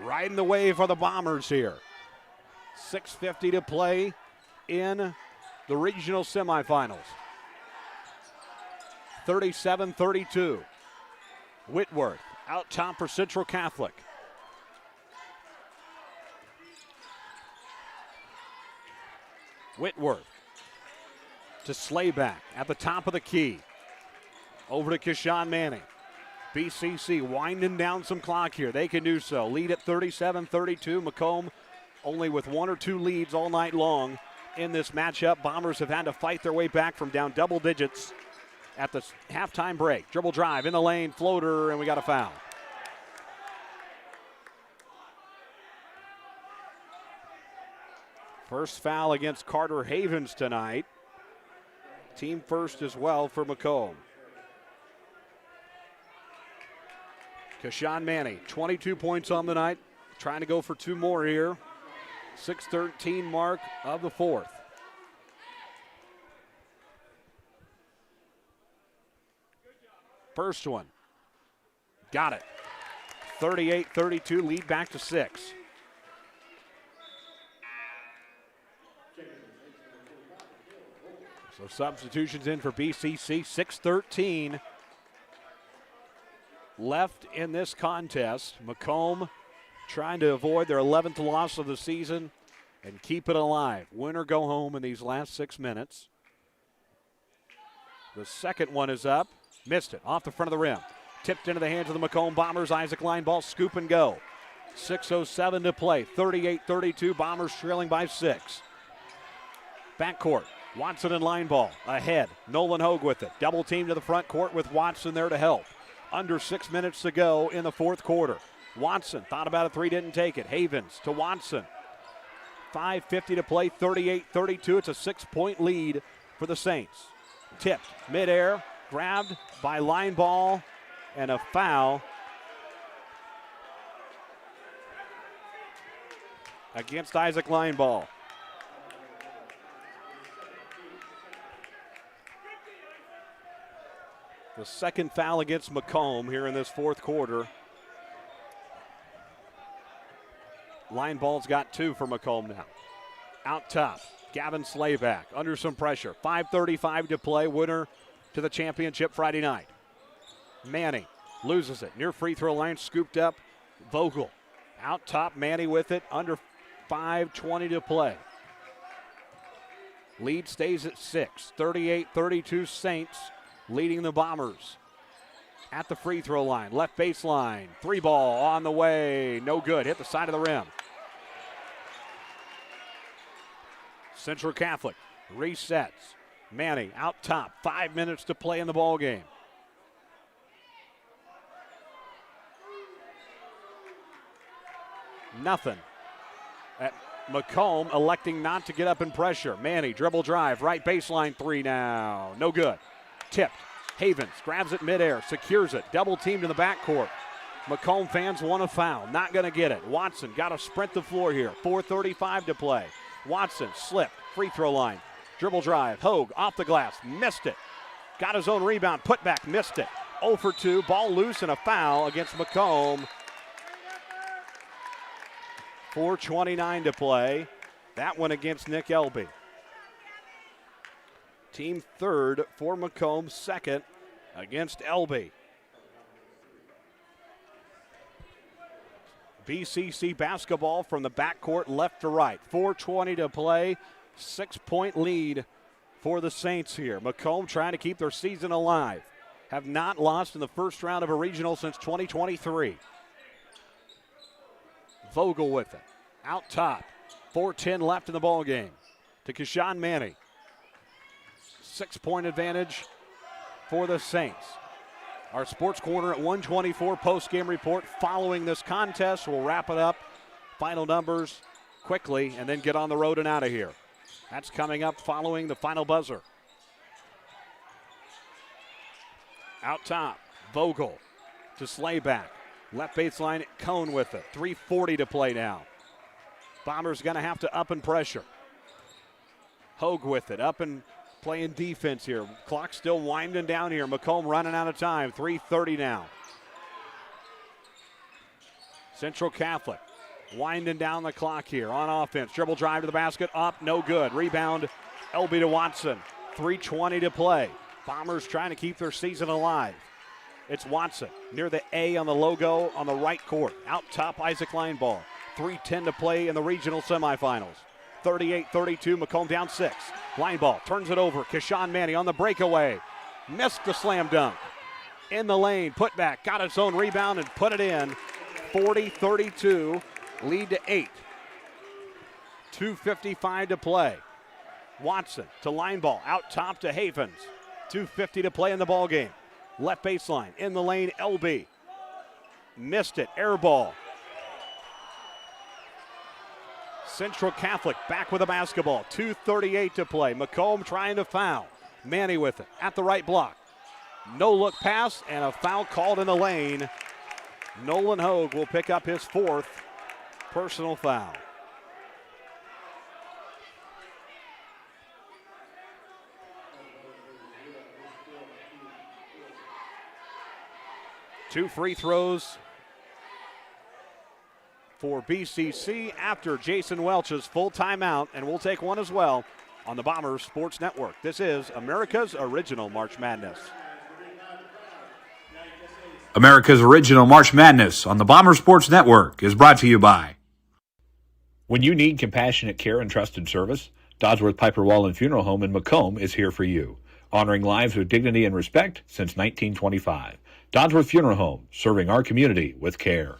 Riding the wave for the Bombers here. 6:50 to play in the regional semifinals. 37-32. Whitworth out top for Central Catholic. Whitworth to Slayback at the top of the key. Over to Keshawn Manning. BCC winding down some clock here. They can do so. Lead at 37-32. Macomb only with one or two leads all night long in this matchup. Bombers have had to fight their way back from down double digits at the halftime break. Dribble drive in the lane, floater, and we got a foul. First foul against Carter Havens tonight. Team first as well for Macomb. Keshawn Manning, 22 points on the night. Trying to go for two more here. 6:13 mark of the fourth. First one. Got it. 38-32, lead back to 6. So substitutions in for BCC. 6:13 left in this contest. Macomb trying to avoid their 11th loss of the season and keep it alive. Win or go home in these last 6 minutes. The second one is up. Missed it off the front of the rim. Tipped into the hands of the Macomb Bombers. Isaac Lineball, scoop and go. 6:07 to play. 38-32. Bombers trailing by 6. Backcourt. Watson and Lineball ahead. Nolan Hogue with it. Double team to the front court with Watson there to help. Under 6 minutes to go in the fourth quarter. Watson thought about a three, didn't take it. Havens to Watson. 5:50 to play. 38-32. It's a 6-point lead for the Saints. Tipped midair. Grabbed by Lineball, and a foul against Isaac Lineball. The second foul against Macomb here in this fourth quarter. Lineball's got 2 for Macomb now. Out top, Gavin Slayback under some pressure. 5:35 to play. Winner to the championship Friday night. Manning loses it near free throw line, scooped up. Vogel out top, Manny with it, under 5:20 to play. Lead stays at 6. 38-32 Saints leading the Bombers. At the free throw line, left baseline, 3 ball on the way, no good, hit the side of the rim. Central Catholic resets. Manning out top, 5 minutes to play in the ball game. Nothing. At Macomb electing not to get up and pressure. Manning dribble drive, right baseline 3 now, no good. Tipped. Havens grabs it midair, secures it, double teamed in the backcourt. Macomb fans want a foul, not going to get it. Watson got to sprint the floor here. 4:35 to play. Watson slipped, free throw line. Dribble drive, Hogue off the glass, missed it. Got his own rebound, put back, missed it. 0 for 2, ball loose and a foul against Macomb. 4:29 to play. That one against Nick Elby. Team third for Macomb, second against Elby. BCC basketball from the backcourt left to right. 4:20 to play. 6-point lead for the Saints here. Macomb trying to keep their season alive. Have not lost in the first round of a regional since 2023. Vogel with it. Out top. 4:10 left in the ball game. To Keshawn Manny. 6-point advantage for the Saints. Our Sports Corner at 1:24 post-game report following this contest. We'll wrap it up. Final numbers quickly and then get on the road and out of here. That's coming up following the final buzzer. Out top, Vogel to Slayback. Left baseline, Cone with it. 3:40 to play now. Bombers going to have to up and pressure. Hogue with it, up and playing defense here. Clock still winding down here. Macomb running out of time. 3:30 now. Central Catholic winding down the clock here on offense. Dribble drive to the basket. Up, no good. Rebound, Elby to Watson. 3:20 to play. Bombers trying to keep their season alive. It's Watson near the A on the logo on the right court. Out top, Isaac Lineball. 3:10 to play in the regional semifinals. 38-32, Macomb down 6. Lineball turns it over. Keshawn Manny on the breakaway. Missed the slam dunk. In the lane, put back, got its own rebound and put it in. 40-32, lead to 8. 2:55 to play. Watson to Lineball, out top to Havens. 2:50 to play in the ball game. Left baseline, in the lane, LB. Missed it, air ball. Central Catholic back with a basketball. 2:38 to play. Macomb trying to foul. Manny with it at the right block. No look pass and a foul called in the lane. Nolan Hogue will pick up his 4th personal foul. Two free throws for BCC after Jason Welch's full timeout, and we'll take one as well on the Bombers Sports Network. This is America's original March Madness. America's original March Madness on the Bombers Sports Network is brought to you by. When you need compassionate care and trusted service, Dodsworth Piper Wall and Funeral Home in Macomb is here for you, honoring lives with dignity and respect since 1925. Dodsworth Funeral Home, serving our community with care.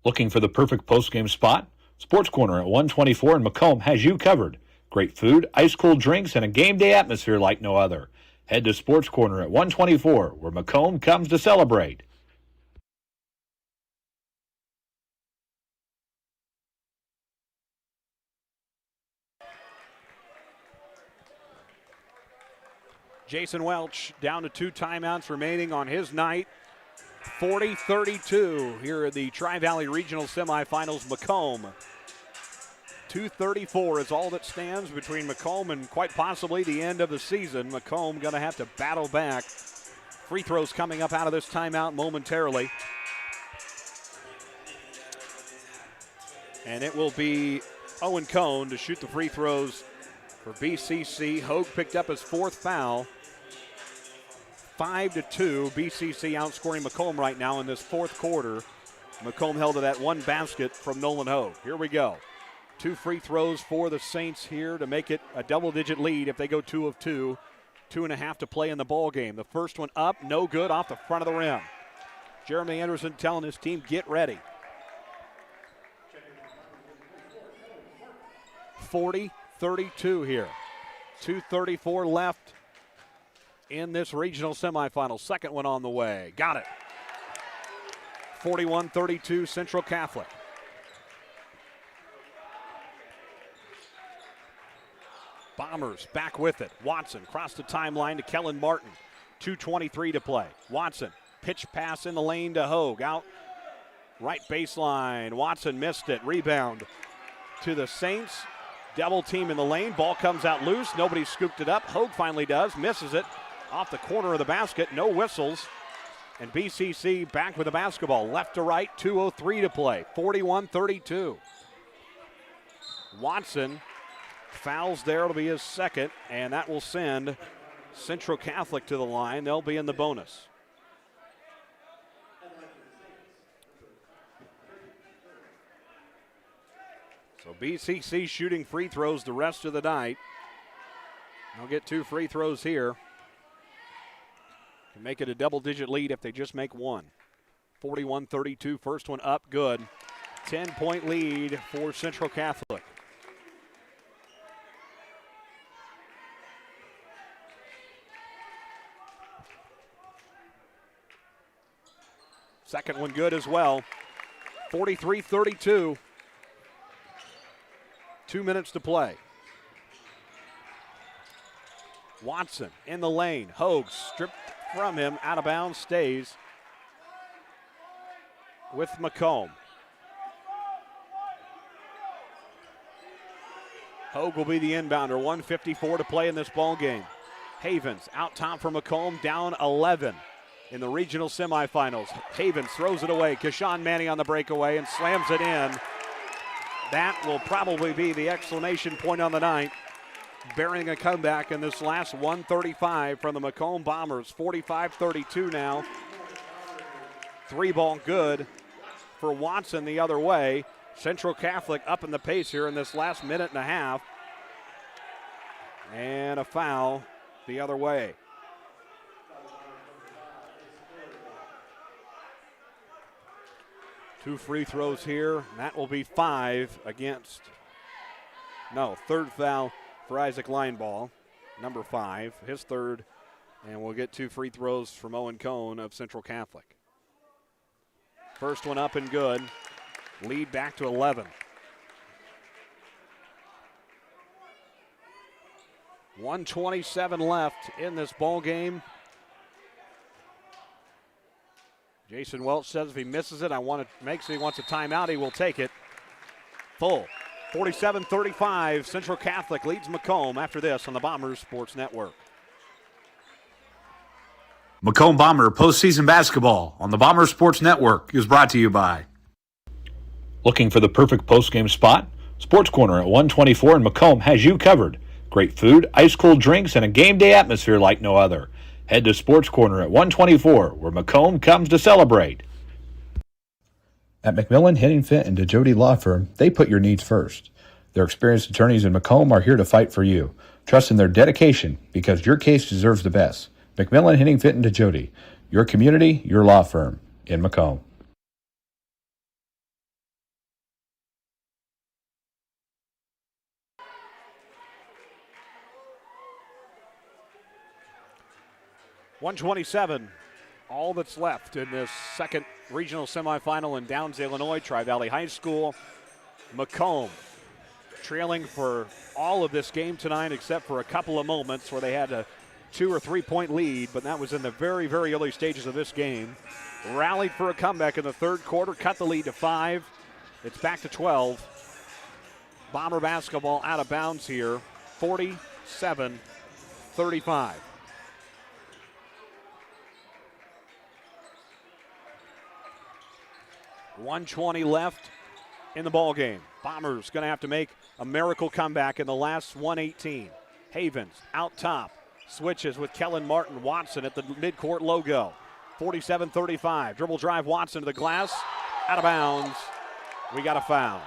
Looking for the perfect post-game spot? Sports Corner at 124 in Macomb has you covered. Great food, ice-cold drinks, and a game day atmosphere like no other. Head to Sports Corner at 124, where Macomb comes to celebrate. Jason Welch down to 2 timeouts remaining on his night. 40-32 here at the Tri-Valley Regional Semifinals. Macomb. 2:34 is all that stands between Macomb and quite possibly the end of the season. Macomb going to have to battle back. Free throws coming up out of this timeout momentarily. And it will be Owen Cone to shoot the free throws for BCC. Hogue picked up his 4th foul. 5-2, BCC outscoring Macomb right now in this 4th quarter. Macomb held to that 1 basket from Nolan Hogue. Here we go. 2 free throws for the Saints here to make it a double-digit lead if they go 2 of 2. 2.5 to play in the ball game. The first one up, no good, off the front of the rim. Jeremy Anderson telling his team, get ready. 40-32 here. 2:34 left in this regional semifinal. Second one on the way. Got it. 41-32 Central Catholic. Bombers back with it. Watson crossed the timeline to Kellen Martin. 2:23 to play. Watson, pitch pass in the lane to Hogue. Out right baseline. Watson missed it. Rebound to the Saints. Double team in the lane. Ball comes out loose. Nobody scooped it up. Hogue finally does. Misses it off the corner of the basket. No whistles. And BCC back with the basketball. Left to right. 2:03 to play. 41-32. Watson Fouls there. It'll be his second, and that will send Central Catholic to the line. They'll be in the bonus. So BCC shooting free throws the rest of the night. They'll get 2 free throws here. Can make it a double-digit lead if they just make one. 41-32, first one up, good. 10-point lead for Central Catholic. Second one good as well. 43-32. 2 minutes to play. Watson in the lane. Hogue stripped from him, out of bounds, stays with Macomb. Hogue will be the inbounder. 1:54 to play in this ball game. Havens out top for Macomb, down 11 in the regional semifinals. Havens throws it away. Kashawn Manny on the breakaway and slams it in. That will probably be the exclamation point on the night. Bearing a comeback in this last 1:35 from the Macomb Bombers. 45-32 now. 3-ball good for Watson the other way. Central Catholic up in the pace here in this last minute and a half. And a foul the other way. Two free throws here. And that will be 5 against. No, third foul for Isaac Lineball, number 5, his third. And we'll get 2 free throws from Owen Cohn of Central Catholic. First one up and good. Lead back to 11. 1:27 left in this ball game. Jason Welch says if he misses it, he wants a timeout, he will take it. Full. 47-35, Central Catholic leads Macomb after this on the Bombers Sports Network. Macomb Bomber postseason basketball on the Bomber Sports Network is brought to you by. Looking for the perfect postgame spot? Sports Corner at 124 in Macomb has you covered. Great food, ice-cold drinks, and a game day atmosphere like no other. Head to Sports Corner at 124, where Macomb comes to celebrate. At McMillan, Henningfit, and DeJody Law Firm, they put your needs first. Their experienced attorneys in Macomb are here to fight for you. Trust in their dedication, because your case deserves the best. McMillan, Henningfit, and DeJody, your community, your law firm in Macomb. .127, all that's left in this second regional semifinal in Downs, Illinois, Tri-Valley High School. Macomb trailing for all of this game tonight except for a couple of moments where they had a 2 or 3 point lead, but that was in the very, very early stages of this game. Rallied for a comeback in the third quarter, cut the lead to 5. It's back to 12. Bomber basketball out of bounds here, 47-35. .120 left in the ball game. Bombers going to have to make a miracle comeback in the last 1:18. Havens out top, switches with Kellen Martin. Watson at the midcourt logo. 47-35. Dribble drive Watson to the glass. Out of bounds. We got a foul.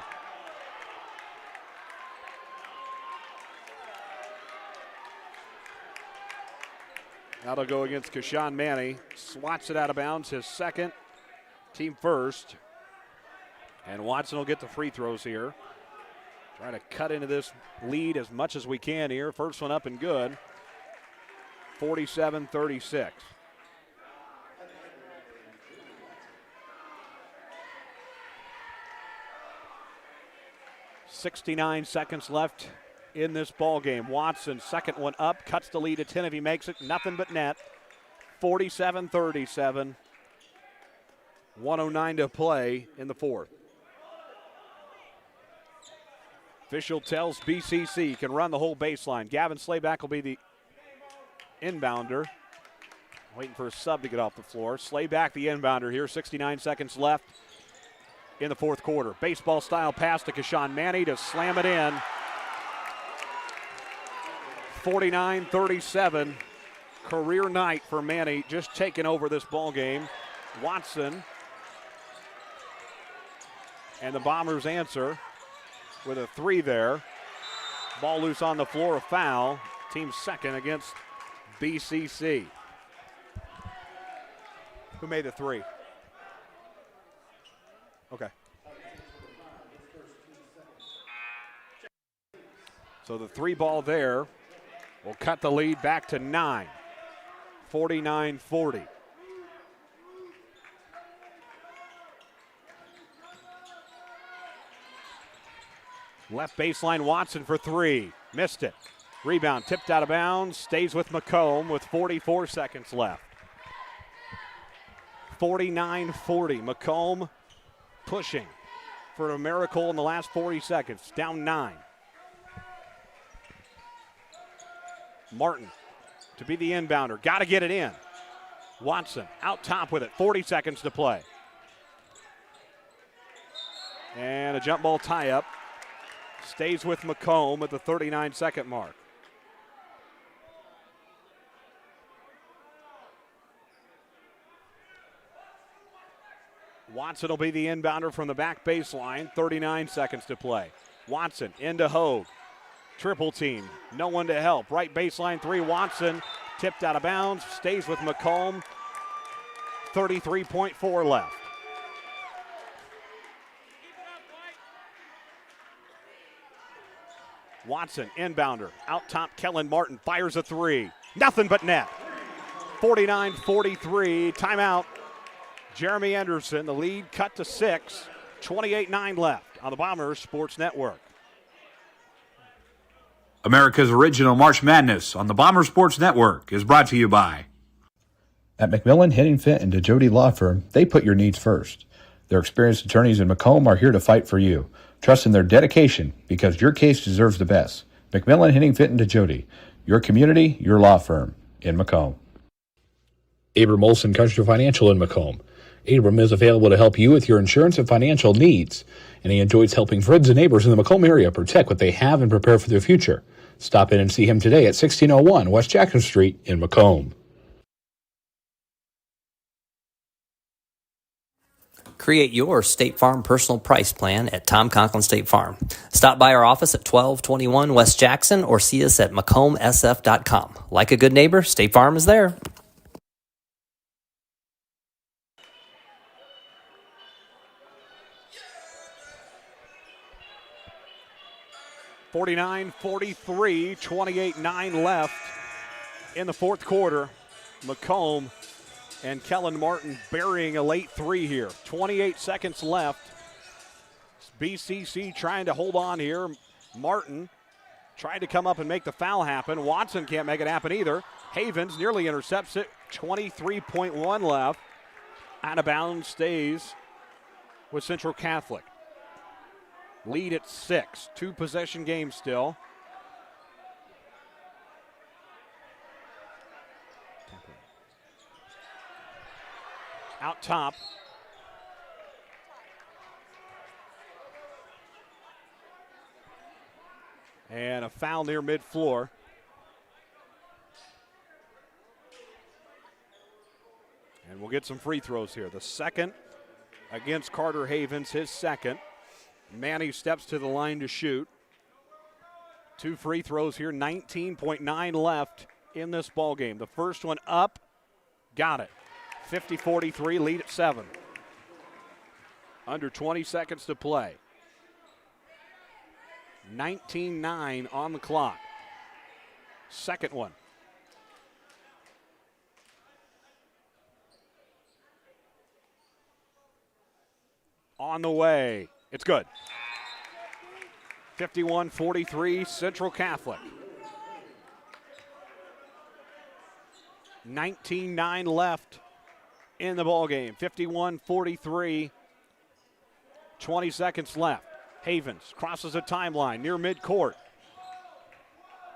That'll go against Kashawn Manny. Swats it out of bounds, his second, team first. And Watson will get the free throws here. Trying to cut into this lead as much as we can here. First one up and good. 47-36. .69 seconds left in this ball game. Watson, second one up, cuts the lead to 10 if he makes it. Nothing but net. 47-37. 1:09 to play in the fourth. Official tells BCC can run the whole baseline. Gavin Slayback will be the inbounder. Waiting for a sub to get off the floor. Slayback the inbounder here. 69 seconds left in the fourth quarter. Baseball style pass to Kashawn Manny to slam it in. 49-37. Career night for Manny, just taking over this ball game. Watson. And the Bombers answer with a 3 there. Ball loose on the floor, a foul. Team second against BCC. Who made the 3? Okay. So the 3 ball there will cut the lead back to 9. 49-40. Left baseline, Watson for 3. Missed it. Rebound tipped out of bounds. Stays with Macomb with 44 seconds left. 49-40. Macomb pushing for a miracle in the last 40 seconds. Down 9. Martin to be the inbounder. Got to get it in. Watson out top with it. 40 seconds to play. And a jump ball tie-up. Stays with Macomb at the 39-second mark. Watson will be the inbounder from the back baseline. 39 seconds to play. Watson into Hogue. Triple team. No one to help. Right baseline 3. Watson tipped out of bounds. Stays with Macomb. 33.4 left. Watson, inbounder. Out top, Kellen Martin fires a 3. Nothing but net. 49-43. Timeout. Jeremy Anderson, the lead cut to 6. 28-9 left on the Bombers Sports Network. America's original March Madness on the Bomber Sports Network is brought to you by. At McMillan, Henningfit, and DeJody Law Firm, they put your needs first. Their experienced attorneys in Macomb are here to fight for you. Trust in their dedication because your case deserves the best. McMillan, Henningfit, and DeJody, your community, your law firm in Macomb. Abram Olson Country Financial in Macomb. Abram is available to help you with your insurance and financial needs, and he enjoys helping friends and neighbors in the Macomb area protect what they have and prepare for their future. Stop in and see him today at 1601 West Jackson Street in Macomb. Create your State Farm personal price plan at Tom Conklin State Farm. Stop by our office at 1221 West Jackson or see us at MacombSF.com. Like a good neighbor, State Farm is there. (49-43), 28-9 left in the fourth quarter. Macomb and Kellen Martin burying a late 3 here. 28 seconds left. BCC trying to hold on here. Martin tried to come up and make the foul happen. Watson can't make it happen either. Havens nearly intercepts it. 23.1 left. Out of bounds, stays with Central Catholic. Lead at 6. 2-possession game still. Out top. And a foul near mid-floor. And we'll get some free throws here. The second against Carter Havens, his second. Manny steps to the line to shoot. 2 free throws here, 19.9 left in this ball game. The first one up, got it. 50-43, lead at 7. Under 20 seconds to play. 19-9 on the clock. Second one. On the way. It's good. 51-43, Central Catholic. 19-9 left in the ball game. 51-43, 20 seconds left. Havens crosses a timeline near midcourt.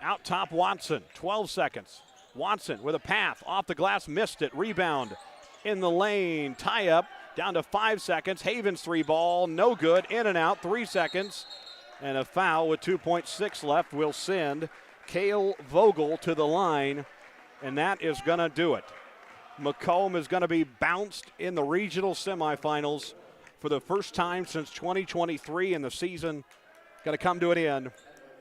Out top, Watson, 12 seconds. Watson with a path off the glass, missed it. Rebound in the lane, tie up. Down to 5 seconds. Havens 3 ball, no good. In and out, 3 seconds. And a foul with 2.6 left will send Cale Vogel to the line, and that is going to do it. Macomb is going to be bounced in the regional semifinals for the first time since 2023, and the season going to come to an end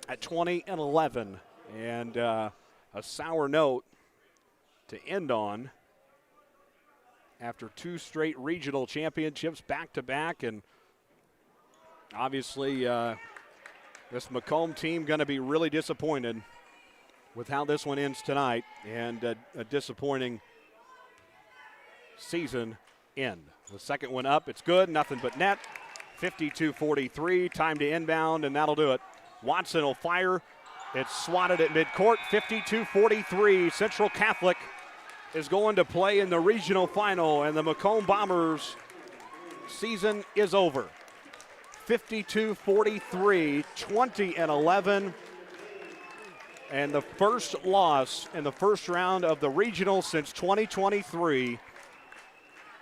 at 20-11. And a sour note to end on after 2 straight regional championships back-to-back, and obviously this Macomb team going to be really disappointed with how this one ends tonight, and a disappointing season end. The second one up, it's good, nothing but net. 52-43, time to inbound, and that'll do it. Watson will fire. It's swatted at midcourt. 52-43. Central Catholic is going to play in the regional final, and the Macomb Bombers season is over. 52-43, 20-11. And the first loss in the first round of the regional since 2023.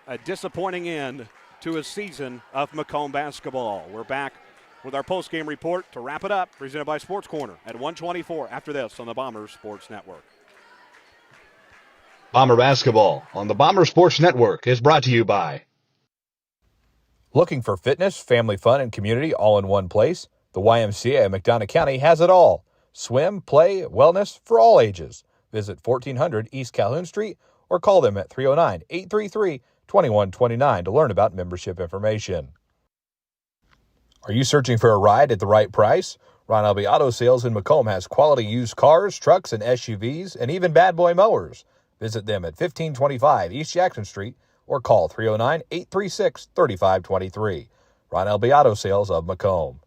A disappointing end to a season of Macomb basketball. We're back with our post-game report to wrap it up, presented by Sports Corner at 1:24 after this on the Bombers Sports Network. Bomber basketball on the Bomber Sports Network is brought to you by. Looking for fitness, family fun, and community all in one place? The YMCA of McDonough County has it all. Swim, play, wellness for all ages. Visit 1400 East Calhoun Street or call them at 309-833-2129 to learn about membership information. Are you searching for a ride at the right price? Ron Elby Auto Sales in Macomb has quality used cars, trucks, and SUVs, and even bad boy mowers. Visit them at 1525 East Jackson Street or call 309-836-3523. Ron Elby Auto Sales of Macomb.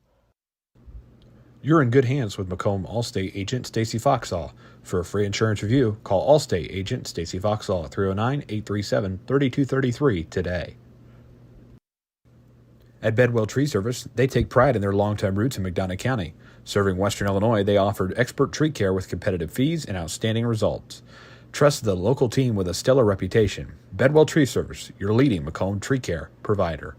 You're in good hands with Macomb Allstate agent Stacy Foxall. For a free insurance review, call Allstate agent Stacy Foxall at 309-837-3233 today. At Bedwell Tree Service, they take pride in their long-time roots in McDonough County. Serving Western Illinois, they offered expert tree care with competitive fees and outstanding results. Trust the local team with a stellar reputation. Bedwell Tree Service, your leading Macomb tree care provider.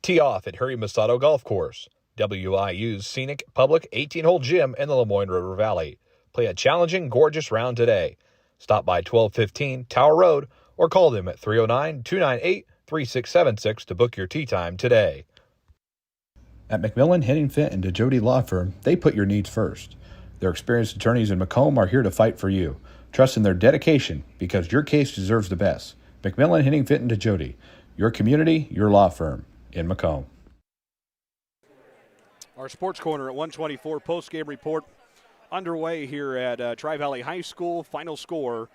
Tee off at Harry Masato Golf Course, WIU's scenic public 18-hole gym in the Lemoyne River Valley. Play a challenging, gorgeous round today. Stop by 1215 Tower Road or call them at 309-298-3676 to book your tee time today. At McMillan, Henning Fint, and DeJody Law Firm, they put your needs first. Their experienced attorneys in Macomb are here to fight for you. Trust in their dedication because your case deserves the best. McMillan, Henning Fint, and DeJody, your community, your law firm in Macomb. Our Sports Corner at 1:24 post-game report underway here at Tri-Valley High School. Final score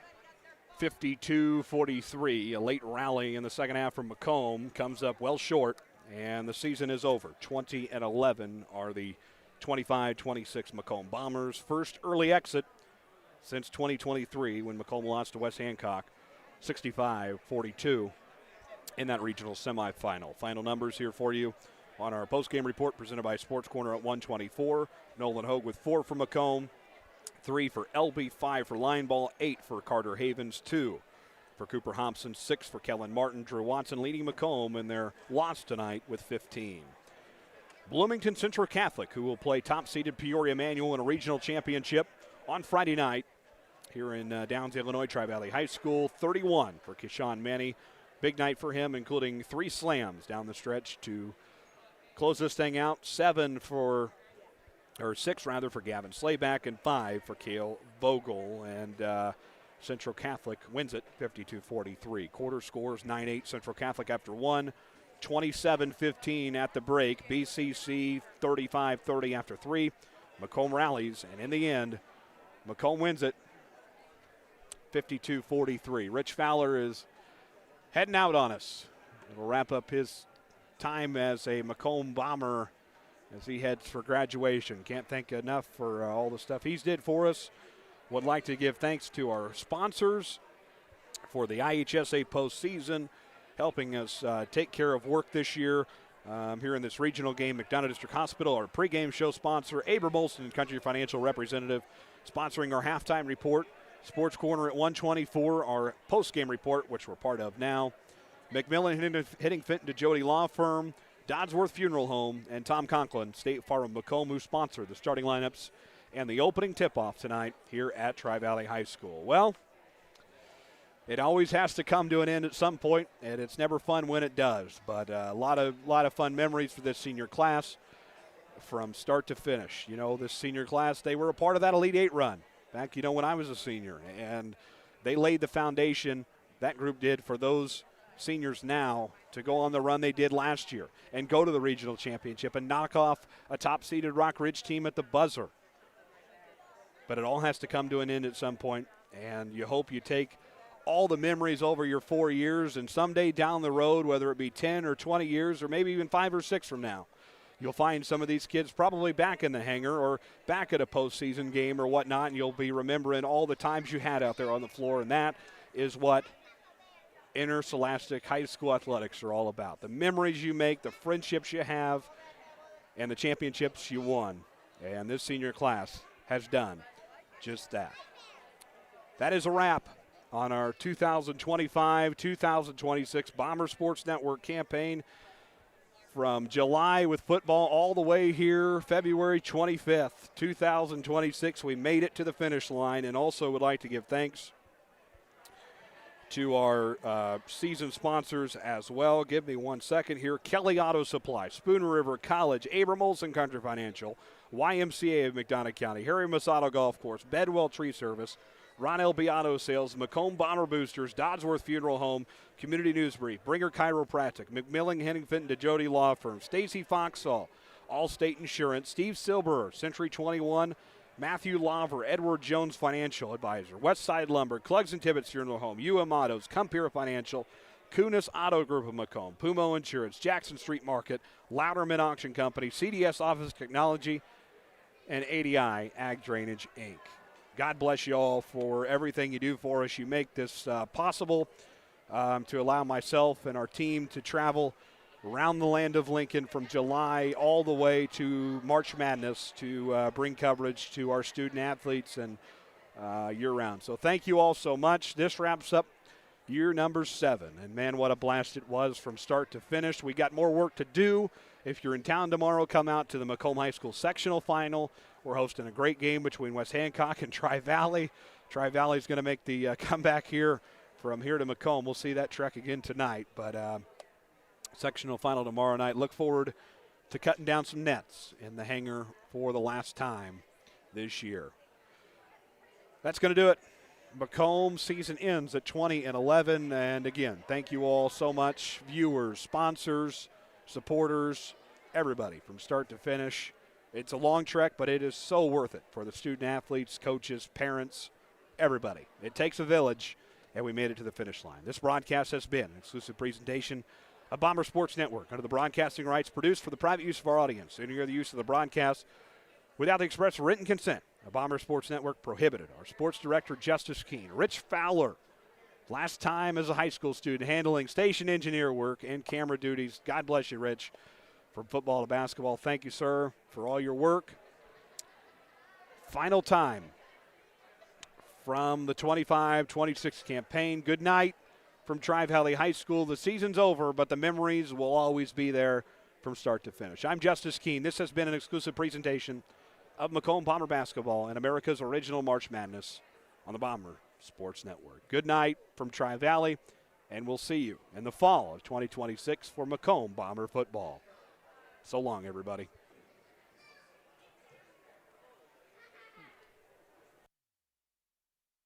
52-43. A late rally in the second half from Macomb comes up well short, and the season is over. 20-11 are the 25-26 Macomb Bombers. First early exit since 2023 when Macomb lost to West Hancock 65-42 in that regional semifinal. Final numbers here for you on our postgame report presented by Sports Corner at 1:24. Nolan Hogue with 4 for Macomb, 3 for Elby, 5 for Lineball, 8 for Carter Havens, 2 for Cooper Hobson, 6 for Kellen Martin. Drew Watson leading Macomb in their loss tonight with 15. Bloomington Central Catholic, who will play top-seeded Peoria Manual in a regional championship on Friday night here in Downs, Illinois, Tri-Valley High School. 31 for Keyshawn Manny. Big night for him, including 3 slams down the stretch to close this thing out. 6 for Gavin Slayback and 5 for Cale Vogel. And Central Catholic wins it 52-43. Quarter scores 9-8 Central Catholic after 1. 27-15 at the break. BCC 35-30 after 3. Macomb rallies, and in the end, Macomb wins it 52-43. Rich Fowler is heading out on us. We'll wrap up his time as a Macomb Bomber as he heads for graduation. Can't thank enough for all the stuff he's did for us. Would like to give thanks to our sponsors for the IHSA postseason, helping us take care of work this year here in this regional game. McDonough District Hospital, our pregame show sponsor. Abram Olson, Country Financial representative, sponsoring our halftime report. Sports Corner at 1:24, our postgame report, which we're part of now. McMillan hitting Fenton to Jody Law Firm, Dodsworth Funeral Home, and Tom Conklin, State Farm Macomb, who sponsor the starting lineups and the opening tip-off tonight here at Tri-Valley High School. Well, it always has to come to an end at some point, and it's never fun when it does. But a lot of fun memories for this senior class from start to finish. You know, this senior class, they were a part of that Elite Eight run back, you know, when I was a senior. And they laid the foundation, that group did, for those seniors now to go on the run they did last year and go to the regional championship and knock off a top-seeded Rock Ridge team at the buzzer. But it all has to come to an end at some point, and you hope you take all the memories over your 4 years, and someday down the road, whether it be 10 or 20 years or maybe even 5 or 6 from now, you'll find some of these kids probably back in the hangar or back at a postseason game or whatnot, and you'll be remembering all the times you had out there on the floor, and that is what Interscholastic High School athletics are all about. The memories you make, the friendships you have, and the championships you won. And this senior class has done just that. That is a wrap on our 2025-2026 Bomber Sports Network campaign. From July with football all the way here, February 25th, 2026. We made it to the finish line, and also would like to give thanks to our season sponsors as well. Give me 1 second here. Kelly Auto Supply, Spooner River College, Abram Olson Country Financial, YMCA of McDonough County, Harry Masato Golf Course, Bedwell Tree Service, Ron L.B. Auto Sales, Macomb Bomber Boosters, Dodsworth Funeral Home, Community News Brief, Bringer Chiropractic, McMillan, Hennington, DeJody Law Firm, Stacy Foxall, Allstate Insurance, Steve Silberer, Century 21, Matthew Laver, Edward Jones Financial Advisor, Westside Lumber, Clugs and Tibbetts Funeral Home, UM Autos, Compira Financial, Kunis Auto Group of Macomb, Pumo Insurance, Jackson Street Market, Louderman Auction Company, CDS Office Technology, and ADI Ag Drainage, Inc. God bless you all for everything you do for us. You make this possible to allow myself and our team to travel around the land of Lincoln from July all the way to March Madness to bring coverage to our student athletes and year-round. So thank you all so much. This wraps up year number 7. And, man, what a blast it was from start to finish. We got more work to do. If you're in town tomorrow, come out to the Macomb High School sectional final. We're hosting a great game between West Hancock and Tri-Valley. Tri-Valley is going to make the comeback here from here to Macomb. We'll see that trek again tonight. But sectional final tomorrow night. Look forward to cutting down some nets in the hangar for the last time this year. That's going to do it. Macomb season ends at 20-11. And again, thank you all so much, viewers, sponsors, supporters, everybody from start to finish. It's a long trek, but it is so worth it for the student athletes, coaches, parents, everybody. It takes a village, and we made it to the finish line. This broadcast has been an exclusive presentation of Bomber Sports Network under the broadcasting rights produced for the private use of our audience. Any other use of the broadcast without the express written consent of Bomber Sports Network prohibited. Our sports director, Justice Keene. Rich Fowler, last time as a high school student, handling station engineer work and camera duties. God bless you, Rich. From football to basketball, thank you, sir, for all your work. Final time from the 25-26 campaign. Good night from Tri-Valley High School. The season's over, but the memories will always be there from start to finish. I'm Justice Keene. This has been an exclusive presentation of Macomb Bomber basketball and America's original March Madness on the Bomber Sports Network. Good night from Tri-Valley, and we'll see you in the fall of 2026 for Macomb Bomber football. So long, everybody.